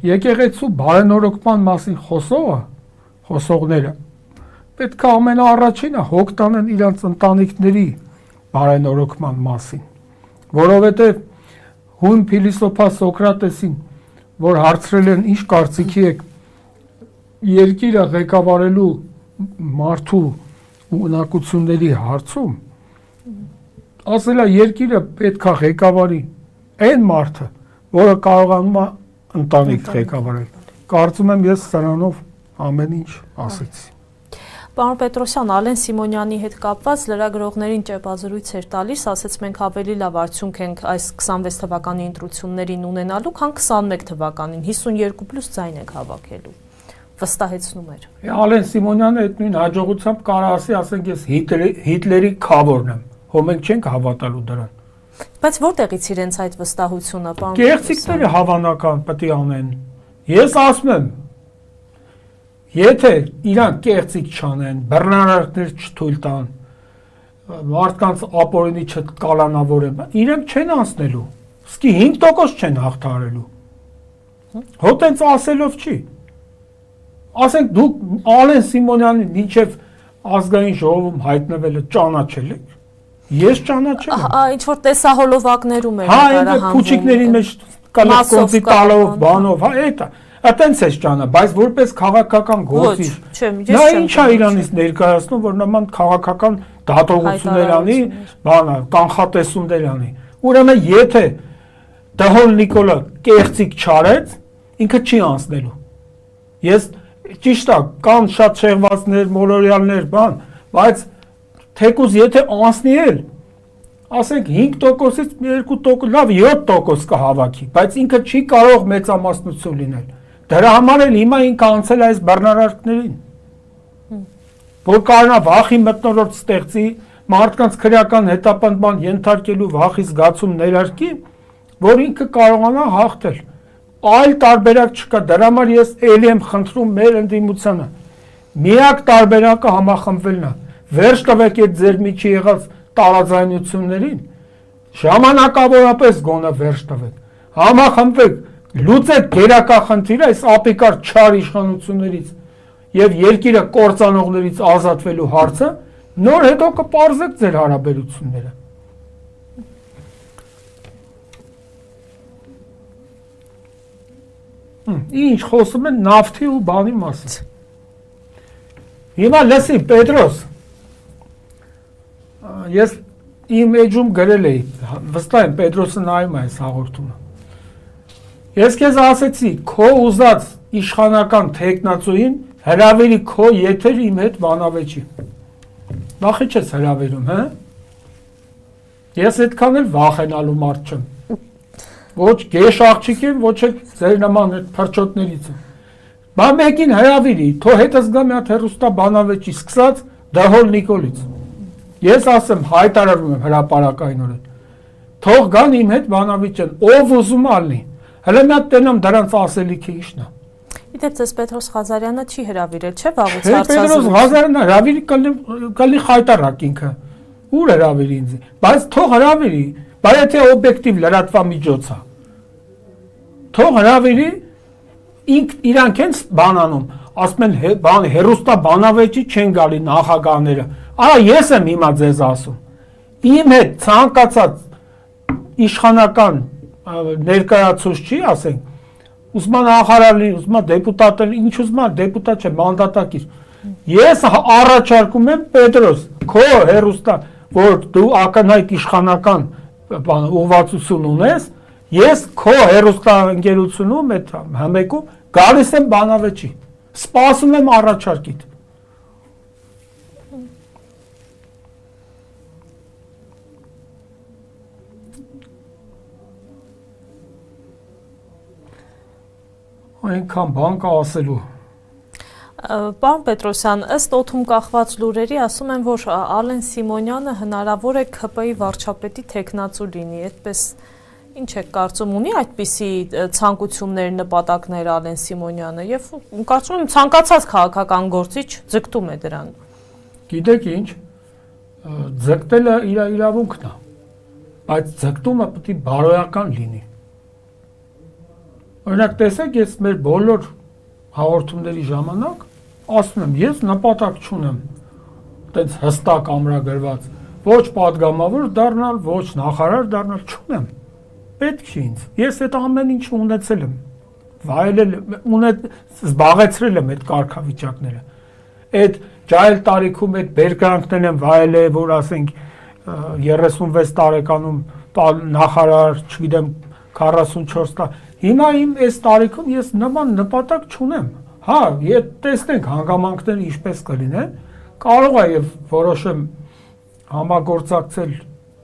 եկեղեցու բարենորոգման մասին խոսողները պետք է ամենաառաջինը հոգ տանեն իրենց ընտանիքների բարենորոգման մասին, որովհետև հույն փիլիսոփա Սոկրատեսին, որ հարցրել են ինչ կարծիքի եք երկիրը ղեկավարելու մարդու ունակությունների հարցում, ասել է երկիրը պետք է ղեկավարի այն մարդը, որը կարողանում է ընտանիք ղեկավարել։ Կարծում եմ ես սրանով ամեն ինչ ասեցի։ Պարոն Պետրոսյան, Ալեն Սիմոնյանի հետ կապված լրագրողներին ճեպազրույց էր տալիս, ասեց մենք ավելի լավ արդյունք ենք այս 26 թվականի ընտրություններին ունենալու, քան 21 թվականին, 52+ ձայն եք հավաքելու, վստահեցնում էր։ Ալեն Սիմոնյանը այդ նույն հաջողությամբ կարող ասի, ասենք ես Հիտլերի քավորն եմ, հո մենք չենք հավատալու դրան։ Բայց որտեղից իրենց այդ վստահությունը, պարոն Գեղեցիկները հավանական պետք է անեն։ Ես ասում եմ, եթե իրանք կեղծիկ չանեն, բռնարարքներ չթույլ տան, մարդկանց ապօրինի չկալանավորեն, իրենք չեն անցնելու, սկի 5% չեն հաղթահարելու։ Հո տենց ասելով չի։ Ասենք դուք Ալեն Սիմոնյանին մինչև ազգային ժողովում հայտնվելը ճանաչել եք։ Ես ճանաչել եմ։ Ինչ որ տեսահոլովակներում էր նկարահանվում։ Հա, քուչիկների մեջ կոնցի տալով, բանով, հա, էտա։ Այտենց է ճանա, բայց որպես քաղաքական գործիչ։ Նա ինչ է Իրանից ներկայացնում, որ նման քաղաքական դատողություններ անի, բանա, կանխատեսումներ անի։ Ուրեմն եթե Դհոլ Նիկոլը կեղծիկ չարեց, ինքը չի անցնելու։ Ես ճիշտ է, կան շատ շեղվածներ, մոլորյալներ, բան, բայց թեկուզ եթե անցնի էլ, ասենք 5%-ից 2%, լավ 7% կհավաքի, բայց ինքը չի կարող մեծամասնություն լինել։ Դրա համար էլ հիմա ինքը անցել այս բռնարարքներին, որ կարողանա վախի մթնոլորտ ստեղծի, մարդկանց քրեական հետապնդման ենթարկելու վախի զգացում ներարկի, որ ինքը կարողանա հաղթել։ Այլ տարբերակ չկա, դրա համար ես ելի եմ խնդրում մեր ընդդիմությանը։ Միակ տարբերակը համախմբվելն է։ Վերջ տվեք այդ ձեր միջի եղած տարաձայնություններին, ժամանակավորապես գոնե վերջ տվեք, համախմբվեք, լուծեք գերակա խնդիրը այս ապիկար չար իշխանություններից եւ երկիրը կործանողներից ազատվելու հարցը, նոր հետո կպարզեք ձեր հարաբերությունները։ Ինչ խոսում են նավթի ու բանի մասին։ Հիմա լսի Պետրոս, ես իմ էջում գրել էի, վստահ եմ Պետրոսը նայում է այս հաղորդումը։ Ես քեզ ասեցի, քո ուզած իշխանական տեխնացուին հրավերի քո եթեր իմ հետ բանավեճի։ Վախի չես հրավերում, հա։ Ես այդքան էլ վախենալու մարդ չեմ։ Ոչ գեշ աղջիկ եմ, ոչ էլ ձեր նման այդ փրչոտներից եմ։ Բա մեկին հրավիրի, թո հետս գա մի հատ հեռուստա բանավեճի, սկսած Դհոլ Նիկոլից։ Ես ասեմ, հայտարարում եմ հրապարակայնորեն։ Թող գան իմ հետ բանավեճեն, ով ուզում ալնի։ Հələ մի հատ տենամ դրանց ասելիքը ի՞նչն է։ Իդեպ ձեզ Պետրոս Ղազարյանը չի հրավիրել, չէ՞ վաղուց Պետրոս Ղազարյանը հրավիրի կլի խայտարակ ինքը։ Ուր հրավիրի ինձ։ Բայց թող հրավիրի, բայց եթե օբյեկտիվ լրատվամիջոց է։ Թող հրավիրի, իրանք են բանանում, ասում են բան հերոստա բանավեճի չեն գալի նախագահները։ Արա ես եմ հիմա ձեզ ասում։ Իմ հետ ցանկացած իշխանական ներկայացուցիչ չի, ասենք, ուզում նախարարի, ուզում դեպուտատ, ինչ ուզում դեպուտատ չէ, մանդատակիր։ Ես առաջարկում եմ Պետրոս, քո հերոստա, որ դու ակնհայտ իշխանական ուղղվածություն ունես, ես քո հերոստա ընկերությունում այդ համեկում գալիս եմ բանավեճի, սպասում եմ առաջարկիդ։ Այնքան բան կա ասելու։ Պարոն Պետրոսյան, ըստ օդում կախված լուրերի ասում են, որ Ալեն Սիմոնյանը հնարավոր է ՔՊ-ի վարչապետի տեխնացու լինի, այդպես Ինչ եք կարծում, ունի այդպիսի ցանկություններ, նպատակներ Ալեն Սիմոնյանը եւ կարծում եմ ցանկացած քաղաքական գործիչ ձգտում է դրան։ Գիտեք ինչ, ձգտելը իր իրավունքն է, բայց ձգտումը պետք է բարոյական լինի։ Օրինակ տեսեք, ես մեր բոլոր հաղորդումների ժամանակ ասում եմ, ես նպատակ չունեմ այդպես հստակ ամրագրված ոչ պատգամավոր դառնալ, ոչ նախարար դառնալ չունեմ։ Պետք չի ինձ։ Ես այդ ամեն ինչը ունեցել եմ, վայելել, զբաղեցրել եմ այդ կարգավիճակները։ Այդ ջահել տարիքում այդ բերկրանքներն եմ վայելել, որ ասենք 36 տարեկանում նախարար, չգիտեմ 44 տարի։ Հիմա իմ այս տարիքում ես նման նպատակ չունեմ։ Հա, եթե տեսնենք հանգամանքները ինչպես կլինեն, կարող է եւ որոշեմ համագործակցել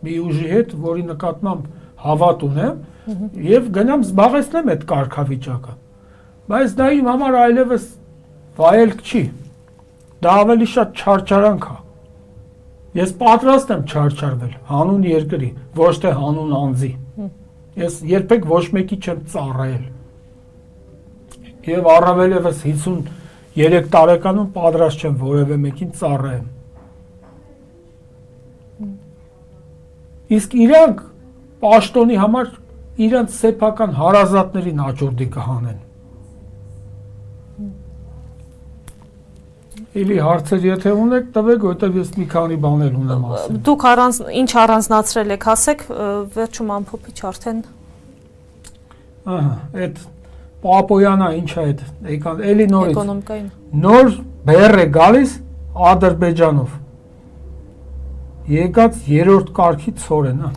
մի ուժի հետ, որի նկատմամբ հավատ ունեմ եւ գնամ զբաղեցնեմ այդ կարգավիճակը։ Բայց դա իմ համար այլևս վայելք չի։ Դա ավելի շատ չարչարանք է։ Ես պատրաստ եմ չարչարվել հանուն երկրի, ոչ թե հանուն անձի։ Ես երբեք ոչ մեկի չեմ ծառայել։ Եվ առավելևս 53 տարեկանում պատրաստ չեմ որևէ մեկին ծառայեմ։ Իսկ իրանք պաշտոնի համար իրանք սեփական հարազատներին աճուրդի կհանեն։ Էլի հարցեր եթե ունեք, տվեք, որտեղ ես մի քանի բաներ ունեմ ասել։ Դուք ինչ առանձնացրել եք, ասեք, վերջում ամփոփիչ արդեն։ Ահա, այդ Պապոյանա ինչ է այդ, եկան էլի նորից։ Էկոնոմիկային։ Նոր բեռ է գալիս Ադրբեջանով։ Եկած երրորդ կարգի ցորեն, հա։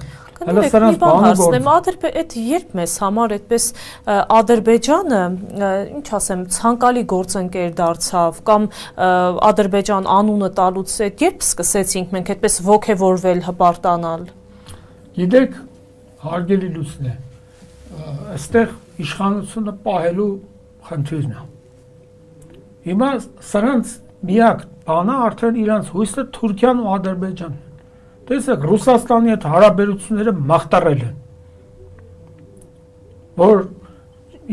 Հələ սրանց բանը գործ։ Այդ երբ մեզ համար այդպես Ադրբեջանը, ինչ ասեմ, ցանկալի գործընկեր դարձավ կամ Ադրբեջան անունը տալուց այդ երբ սկսեցինք մենք այդպես ոգևորվել, հպարտանալ։ Գիտեք, հարգելի լուսն է, այստեղ իշխանությունը պահելու խնդիրն է։ Հիմա սրանց միակ բանը արդեն իրանց հույսը Թուրքիան ու Ադրբեջանն։ Տեսեք, Ռուսաստանի հետ հարաբերությունները մաղթարել են, որ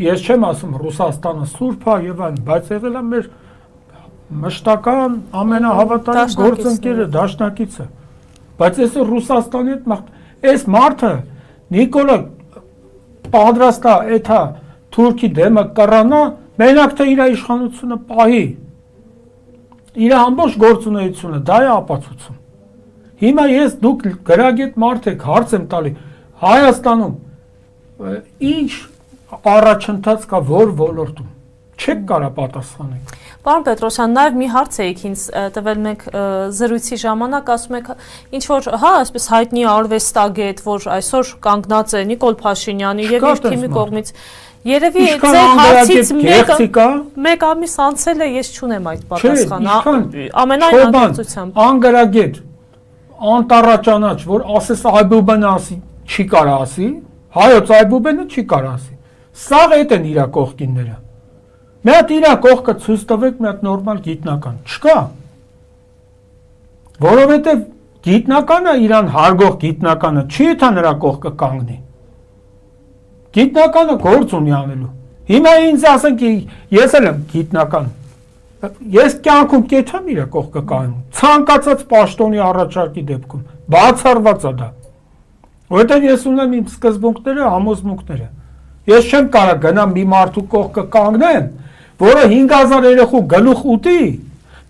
ես չեմ ասում Ռուսաստանը սուրբ է եւ այլն, բայց եղել է մեր մշտական ամենահավատարիմ գործընկերը, դաշնակիցը։ Բայց այսօր Ռուսաստանի հետ այս մարդը Նիկոլա պատրաստ է էթա Թուրքի դեմը կռանա, մենակ թե իր իշխանությունը պահի։ Իր ամբողջ գործունեությունը դա է ապացուցում։ Հիմա ես դուք գրագետ մարդ եք, հարց եմ տալի, Հայաստանում ինչ առաջընթաց կա որ ոլորտում, չեք կարա պատասխանեք։ Պարոն Պետրոսյան, նաև մի հարց էիք ինձ տվել մեկ զրույցի ժամանակ, ասում եք, ինչ որ, հա, այսպես հայտնի արվեստագետ, որ այսօր կանգնած է Նիկոլ Փաշինյանի եւ իր թիմի կողմից, երևի ձեր հարցից մեկ ամիս անցել է, ես չունեմ այդ պատասխանը, ամենայն անկեղծությամբ։ Անգարագետ, անտառաճանաչ, որ ասես Այբուբենը ասի, չի կարա ասի, հայոց Այբուբենը չի կարա ասի։ Սաղ էդ են իրա կողքինները։ Մի հատ իրա կողքը ցույց տվեք, մի հատ նորմալ գիտնական, չկա։ Որովհետև գիտնականը իրան հարգող գիտնականը չի թա նրա կողքը կանգնի։ Գիտնականը գործ ունի անելու։ Հիմա ինձ ասենք ես էլ եմ գիտնական։ Ես կյանքում կեթամ իրա կողքը կանգնում։ Ցանկացած պաշտոնի առաջարկի դեպքում բացառված է դա։ Որովհետև ես ունեմ իմ սկզբունքները, համոզմունքները։ Ես չեմ կարող գնամ մի մարդու կողքը կանգնեմ, որը 5000 երեխու գլուխ ուտի,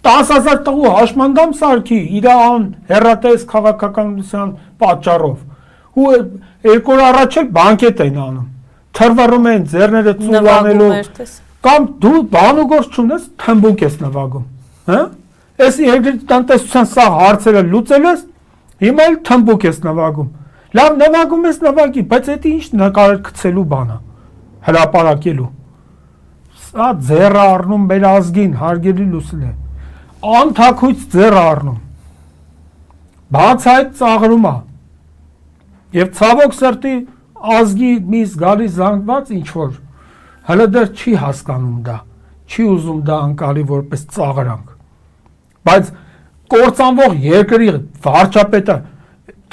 10000 տղու հաշմանդամ սարքի իր հեռատես քաղաքականության պատճառով։ Ու երկու օր առաջ էլ բանկետ են անում։ Թրվռում են ձեռները ծուլանելով։ Կամ դու բանուգործ չունես, թմբուկ ես նվագում, հա? Այս երկրի տնտեսության սա հարցերը լուծել ես, հիմա էլ թմբուկ ես նվագում։ Լավ նվագում ես նվագի, բայց դա ինչ նկարել գցելու բան է, հրապարակելու։ Սա ձեռ առնում մեր ազգին, հարգելի լուսին է։ Անթաքույց ձեռ առնում։ Բացայտ ծաղրում է։ Եվ ցավոք սրտի ազգի մի զգալի զանգված ինչ որ հələ դեռ չի հասկանում դա, չի ուզում դա անցալի որպես ծաղրանք։ Բայց կործանվող երկրի վարչապետը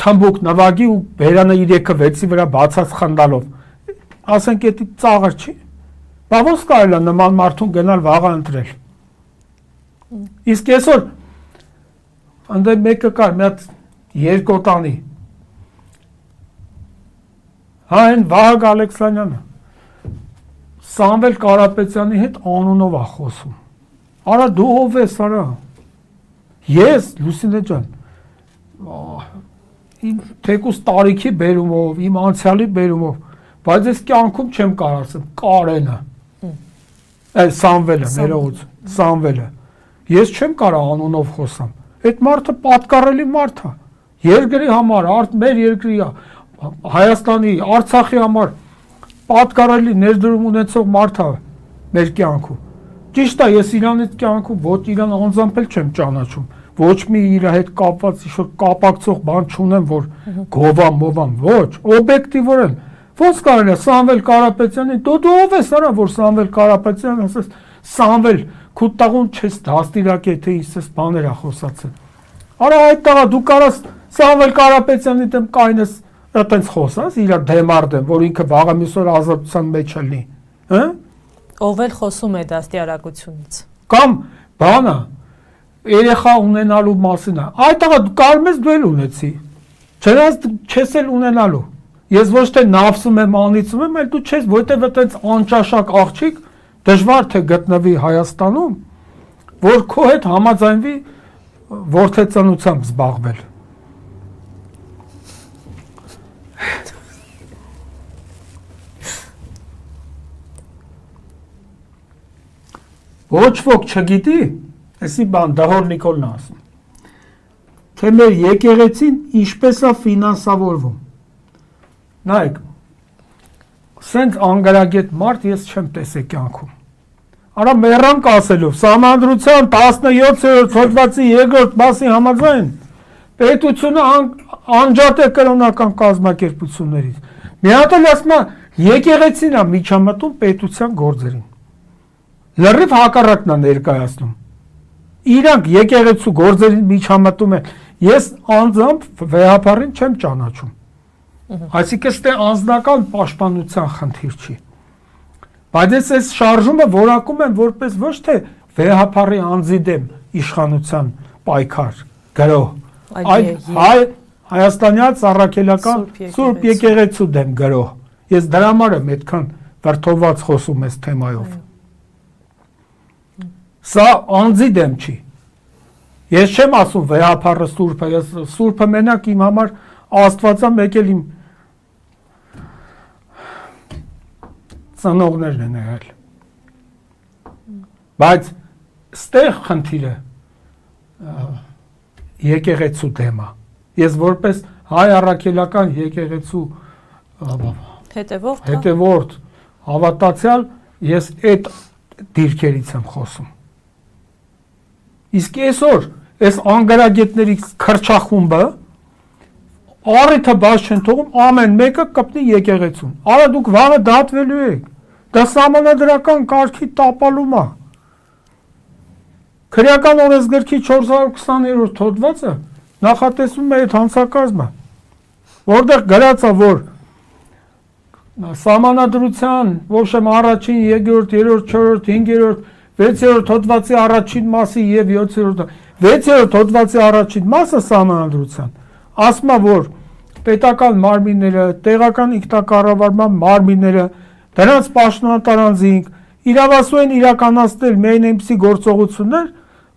թմբուկ նվագի ու բերանը 3-6-ի վրա բացած խնդալով։ Ասենք էդի ծաղր չի։ Բա ոնց կարելի է նման մարդուն գնալ վաղը ընտրել։ Իսկ այսօր անդե մեկը կար մի հատ երկոտանի։ Հա այն Վահագ Ալեքսանյանը Սամվել Կարապետյանի հետ անունով է խոսում։ Արա դու ով ես, արա։ Ես Լուսինե ջան, իմ թեկուս տարիքի բերումով, իմ անցյալի բերումով, բայց ես կյանքում չեմ կարող ասեմ Կարենը։ Այս Սամվելը, ներողություն, Սամվելը։ Ես չեմ կարող անունով խոսամ։ Այդ մարդը պատկառելի մարդ է։ Երկրի համար, մեր երկրի, Հայաստանի, Արցախի համար պատկառելի ներդրում ունեցող մարդ է մեր կյանքում։ Ճիշտ է, ես իրանից կյանքում ոչ իրան անձամբ էլ չեմ ճանաչում, ոչ մի իր հետ կապված ինչ-որ կապակցող բան չունեմ, որ գովամ, մովամ, ոչ, օբյեկտիվորեն։ Ոնց կարելի է Սամվել Կարապետյանին, դու ով ես, արա, որ Սամվել Կարապետյանն ասես, Սամվել, քու տաղուն չես դաստիարակե, թե իսես բաներ է խոսացել։ Արա այդ տղա դու կարաս Սամվել Կարապետյանի դեմ կայնես այտենց խոսած, իր դեմարդեմ, որ ինքը վաղը միսօր ազատության մեջ լինի, հա? Ով էլ խոսում է դաստիարակությունից։ Կամ բանը երեխա ունենալու մասին է։ Այդ տղա կարմես դու էլ ունեցի։ Չնայած չես էլ ունենալու։ Ես ոչ թե նավսում եմ, անիծում եմ, այլ դու չես, որտեղ այտենց անճաշակ աղջիկ դժվար թե գտնվի Հայաստանում, որ քո հետ համաձայնվի որդեծանությամբ զբաղվել։ Ոչ ոք չգիտի, այսի բան Դահոր Նիկոլն ասում, թե մեր եկեղեցին ինչպես է ֆինանսավորվում։ Նայեք, սենց անգարագետ մարդ ես չեմ տեսել կյանքում։ Արա մեռանք ասելով, Սահմանադրության 17-րդ հոդվածի 2-րդ մասի համաձայն պետությունը անջատ է կրոնական կազմակերպություններից։ Մի հատ էլ ասում է, եկեղեցին է միջամտում պետության գործերին։ Լրիվ հակառակն է ներկայացնում։ Իրանք եկեղեցու գործերին միջամտում են։ Ես անձամբ վեհապարին չեմ ճանաչում։ Այսինքն ստե անձնական պաշտպանության խնդիր չի։ Բայց այս շարժումը որակում են որպես ոչ թե վեհապարի անձի դեմ իշխանության պայքար, գրոհ, այլ հայաստանյան ծառայելական Սուրբ եկեղեցու դեմ գրոհ։ Ես դրա համար եմ այդքան վրթովված խոսում այս թեմայով։ Սա անձի դեմ չի։ Ես չեմ ասում վեհապարը Սուրբը, ես Սուրբը մենակ իմ համար Աստվածա մեկ էլ իմ ծնողներն են եղել։ Բայց ստեղ խնդիրը եկեղեցու դեմա։ Ես որպես հայ առաքելական եկեղեցու հետևորդ հավատացյալ ես այդ դիրքերից եմ խոսում։ Իսկ այսօր այս անգարագետների քրչախումբը առիթը բաց չեն թողում ամեն մեկը կպնի եկեղեցուն։ Արա դուք վաղը դատվելու եք։ Դա սահմանադրական կարգի տապալում է։ Քրեական օրենսգրքի 420-րդ հոդվածը նախատեսում է այդ հանցակազմը, որտեղ գրած է, որ սահմանադրության ոչմ առաջին, երկրորդ, երրորդ, չորրորդ, 5-րդ, 6-րդ հոդվածի առաջին մասի եւ 7-րդ 6-րդ հոդվածի առաջին մասը սահմանադրության ասում է, որ պետական մարմինները, տեղական ինքնակառավարման մարմինները, դրանց պաշտոնատար անձինք իրավասու են իրականացնել միայն այնպիսի գործողություններ,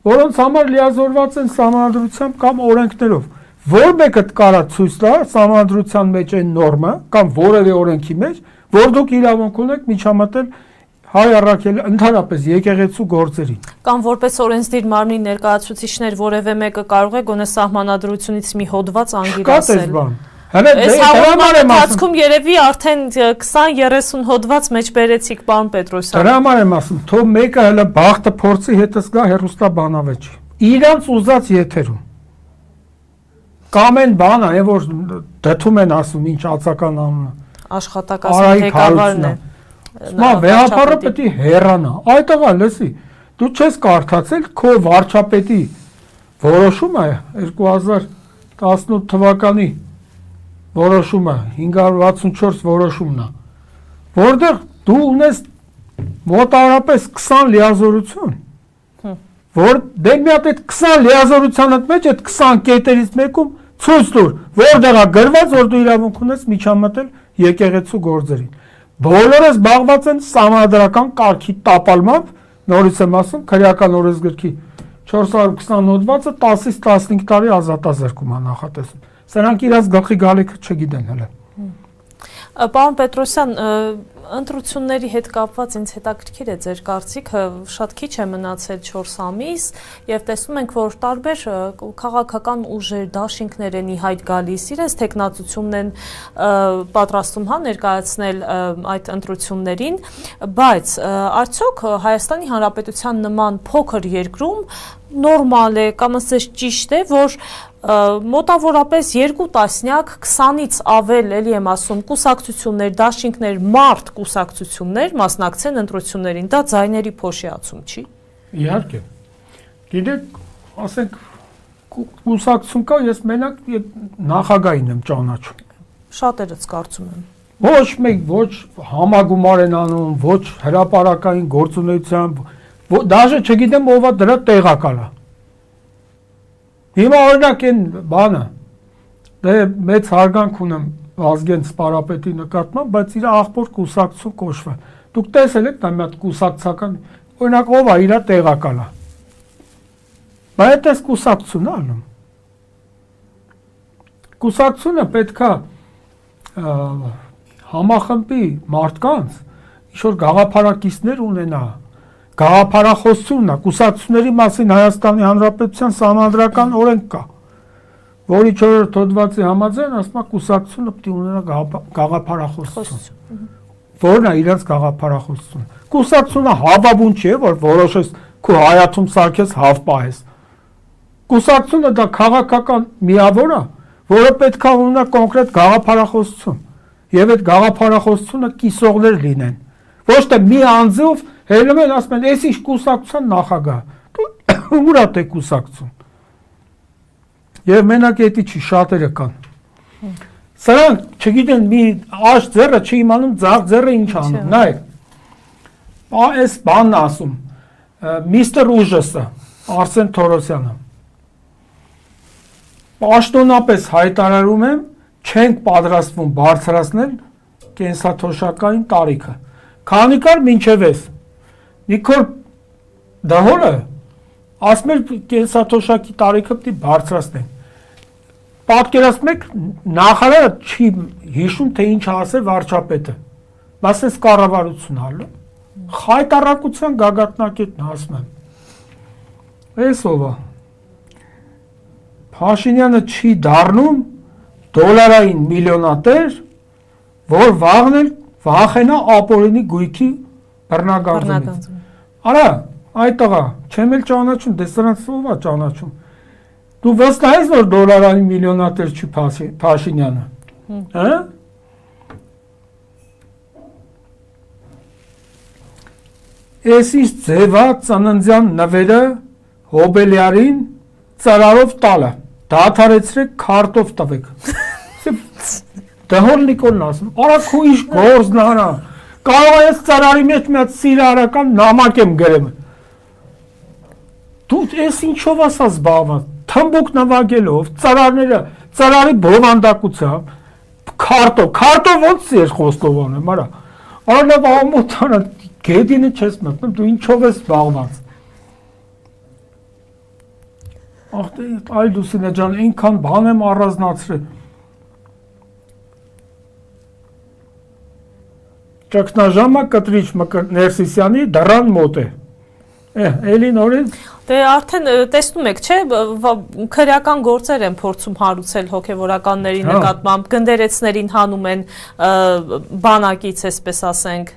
որոնց համար լիազորված են սահմանադրությամբ կամ օրենքներով։ Որ մեկը կարա ցույց տա սահմանադրության մեջ այն նորմը կամ որևէ օրենքի մեջ, որ դուք իրավունք ունեք միջամտել հայ առաքել ընդհանրապես եկեղեցու գործերին։ Կամ որպես օրենսդիր մարմնի ներկայացուցիչներ որևէ մեկը կարող է գոնե սահմանադրությունից մի հոդված անգիրասել։ Այս հաղորդման ընթացքում երևի արդեն 20-30 հոդված մեջ բերեցիք, պարոն Պետրոսյան։ Դրա համար եմ ասում, թող մեկը հələ բախտը փորձի հետս գա հերոստաբանավեճի։ Իրանց ուզած եթերում։ Կամ այն բանը, այն որ դթում են ասում, ինչ ածական անունը։ Աշխատակազմի ղեկավարն է։ Մա վեհապարը պետք է հեռանա։ Այդ աղա լսի, դու չես կարդացել քո վարչապետի որոշումը 2018 թվականի որոշումը 564 որոշումն է, որտեղ դու ունես մոտավորապես 20 լիազորություն, որ դե մի հատ այդ 20 լիազորությանդ մեջ այդ 20 կետերից մեկում ցույց տուր, որտեղ է գրված, որ դու իրավունք ունես միջամտել եկեղեցու գործերին։ Բոլորը զբաղված են սահմանադրական կարգի տապալմամբ, նորից եմ ասում, քրեական օրենսգրքի 420 հոդվածը 10-ից 15 տարի ազատազրկում է նախատեսում։ Սրանք իրաց գլխի գալիքը չգիտեն հələ։ Պարոն Պետրոսյան, ընտրությունների հետ կապված ինձ հետաքրքիր է ձեր կարծիքը, շատ քիչ է մնացել 4 ամիս եւ տեսնում ենք, որ տարբեր քաղաքական ուժեր, դաշինքներ են ի հայտ գալիս, իրենց տեխնացությունն են պատրաստում ներկայացնել այդ ընտրություններին, բայց արդյոք Հայաստանի Հանրապետության նման փոքր երկրում նորմալ է կամ ասես ճիշտ է, որ մոտավորապես 2 տասնյակ 20-ից ավել, էլի եմ ասում, կուսակցություններ, դաշինքներ, մարդ կուսակցություններ մասնակցեն ընտրություններին, դա ձայների փոշիացում չի։ Իհարկե։ Գիտեք, ասենք կուսակցություն կա, ես մենակ նախագահին եմ ճանաչում։ Շատերից կարծում եմ։ Ոչ մեկ, ոչ համագումար են անում, ոչ հրապարակային գործունեությամբ, դաժե չգիտեմ ով է դրա տեղակալը։ Հիմա օրինակ այն բանը, դե մեծ հարգանք ունեմ Վազգեն Սպարապետի նկատմամբ, բայց իր աղբոր կուսակցություն կոչվում։ Դուք տեսել եք դա մի հատ կուսակցական, օրինակ ով է իր տեղակալը։ Բայց այս կուսակցությունն է անում։ Կուսակցությունը պետքա համախմբի մարդկանց, ինչ-որ գաղափարակիցներ ունենա, գաղափարախոսությունն է, կուսակցությունների մասին Հայաստանի Հանրապետության սահմանադրական օրենք կա, որի 4-րդ հոդվածի համաձայն ասում է կուսակցությունը պետք է ունենա գաղափարախոսություն, որն է իրենց գաղափարախոսությունը։ Կուսակցությունը հավաբուն չի, որ որոշես քո հայաթում սարքես հավ պահես։ Կուսակցությունը դա քաղաքական միավոր է, որը պետք է ունենա կոնկրետ գաղափարախոսություն, եւ այդ գաղափարախոսությունը կիսողներ լինեն։ Ոչ թե մի անձով հելում են ասում են, «Էս ինչ կուսակցության նախագահ»։ Դու ուր է դե կուսակցություն։ Եվ մենակ էդի չի, շատերը կան։ Սրանք չգիտեն մի աջ ձեռը չի իմանում ձախ ձեռը ինչ անում։ Նայեք։ Այս բանն ասում միստր Ուժեսը, Արսեն Թորոսյանը։ Պաշտոնապես հայտարարում եմ, չենք պատրաստվում բարձրացնել կենսաթոշակային տարիքը։ Քանի կար մինչև էս։ Նիկոլ Դահոլը ասում էր կենսաթոշակի տարիքը պետք է բարձրացնենք։ Պատկերացնում եք, նախարարը չի հիշում, թե ինչ ասել վարչապետը։ Մասես կառավարություն ալու։ Խայտարակության գագաթնակետն ասում եմ։ Էս ով է։ Փաշինյանը չի դառնում դոլարային միլիոնատեր, որ վախենա ապօրինի գույքի բռնագանձումից։ Արա, այդ տղա, չեմ էլ ճանաչում, դե սրանց ով է ճանաչում։ Դու վստահ ես, որ դոլարային միլիոնատեր չի Փաշինյանը։ Հա՞։ Էս ինչ ձևա ծննդյան նվերը Հոբելյարին ծրարով տալը։ Դադարեցրեք քարտով տվեք։ Դահոլ Նիկոլն ասում, արա քո ինչ գործն արա։ Կարող ես ծրարի մեջ մի հատ սիրարական նամակ եմ գրեմ։ Դու էս ինչով ասա զբաղված, թմբուկ նվագելով, ծրարի բովանդակությամբ, քարտով ոնց ես խոստովանում, արա։ Արա լավ ամոթանա, գեդինը չես մտնում, դու ինչով ես զբաղված։ Ախ դե այ Լուսինե ջան, այնքան բան եմ առանձնացրել։ Ճգնաժամը կտրիչ Ներսիսյանի դռան մոտ է։ Էլի նորից։ Դե արդեն տեսնում եք, չէ, քրեական գործեր են փորձում հարուցել հոգևորականների նկատմամբ, գնդերեցներին հանում են բանակից, այսպես ասենք։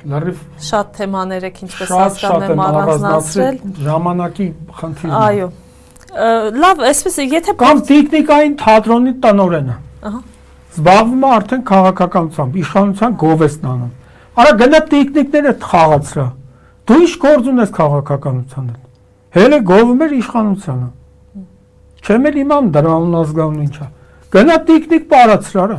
Լրիվ շատ թեմաներ եք ինչպես հասկանում եմ առանձնացրել ժամանակի խնդիրն է։ Այո։ Լավ, այսպես եթե կամ տեխնիկային թատրոնի տնօրենը։ Ահա։ Զբաղվում է արդեն քաղաքականությամբ, իշխանության գովեստն անում։ Արա գնա տեխնիկները խաղացրա։ Դու ինչ գործ ունես քաղաքականության հետ։ Հենց գովում էր իշխանությանը։ Չեմ էլ իմամ դրա անազգանուն ինչա։ Գնա տիկնիկ պարացրարա։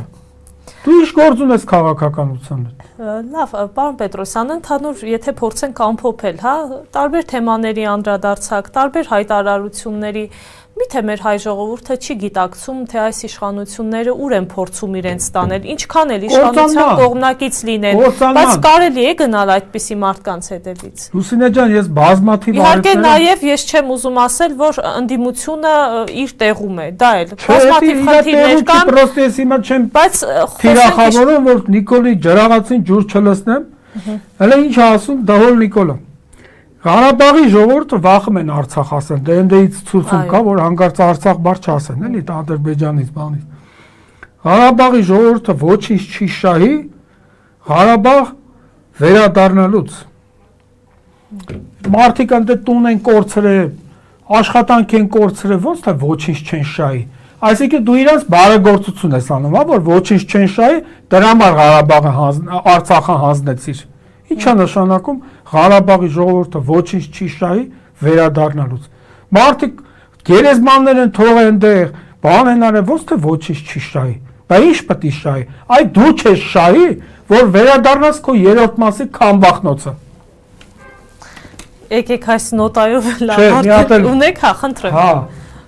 Դու ինչ գործ ունես քաղաքականության հետ։ Լավ, պարոն Պետրոսյան, ընդհանուր, եթե փորձենք ամփոփել, հա, տարբեր թեմաների անդրադարձակ, տարբեր հայտարարությունների, միթե մեր հայ ժողովուրդը չի գիտակցում, թե այս իշխանությունները ուր են փորձում իրենց տանել, ինչքան էլ իշխանության կողմնակից լինեն, բայց կարելի է գնալ այդպիսի մարդկանց հետևից։ Լուսինե ջան, ես բազմաթիվ Իհարկե նաև ես չեմ ուզում ասել, որ ընդդիմությունը իր տեղում է, դա էլ բազմաթիվ խնդիրներ կան, պրոստը ես հիմա չեմ բայց թիրախավորում, որ Նիկոլի ջրաղացին ջուր չլցնեմ, հələ ինչ ասում Դահոլ Նիկոլը։ Ղարաբաղի ժողովուրդը վախում են Արցախ ասել, դենդեից ցույցում կա, որ հանկարծ Արցախ բառ չասեն, էլի Ադրբեջանից բանից։ Ղարաբաղի ժողովուրդը ոչինչ չի շահի, Ղարաբաղ վերադառնալուց։ Մարդիկ ընդ տուն են կորցրել, աշխատանք են կորցրել, ոնց թե ոչինչ չեն շահի։ Այսինքն դու իրանց բարեգործություն ես անում, որ ոչինչ չեն շահի, դրա համար Ղարաբաղը Արցախը հանձնեցիր։ Ինչ է նշանակում Ղարաբաղի ժողովուրդը ոչինչ չի շահի վերադառնալուց։ Մարդիկ գերեզմաններ են թողել այնտեղ, բան են արել, ոնց թե ոչինչ չի շահի։ Բա ինչ պետք է շահի։ Այ դու չես շահի, որ վերադառնաս քո երրորդ մասի քամբախնոցը։ Եկեք այս նոտայով լավ ունեք, հա, խնդրեմ։ Հա,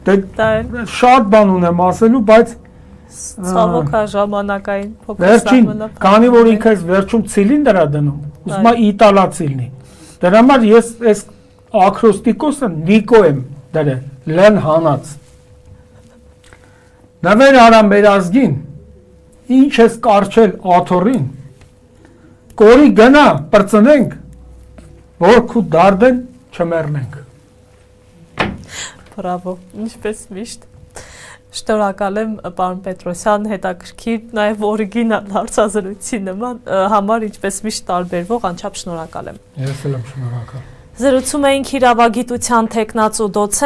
դե շատ բան ունեմ ասելու, բայց ցավոք հա ժամանակային վերջին, քանի որ ինքը վերջում ցիլինդր է դնում, ուզում է իտալացի լինի։ Դրա համար ես այս ակրոստիկոսը Նիկո եմ դրել, լեն հանած։ Նվեր արա մեր ազգին, ինչ ես կարչել աթոռին, կորի գնա, պրծնենք, որ քու դարդեն չմեռնենք։ Բրավո, ինչպես միշտ։ Շնորհակալ եմ պարոն Պետրոսյան, հետաքրքիր, նաև օրիգինալ հարցազրույցի նման համար, ինչպես միշտ տարբերվող, անչափ շնորհակալ եմ։ Ես էլ եմ շնորհակալ։ Զրուցում էինք իրավագիտության թեկնածու դոցենտ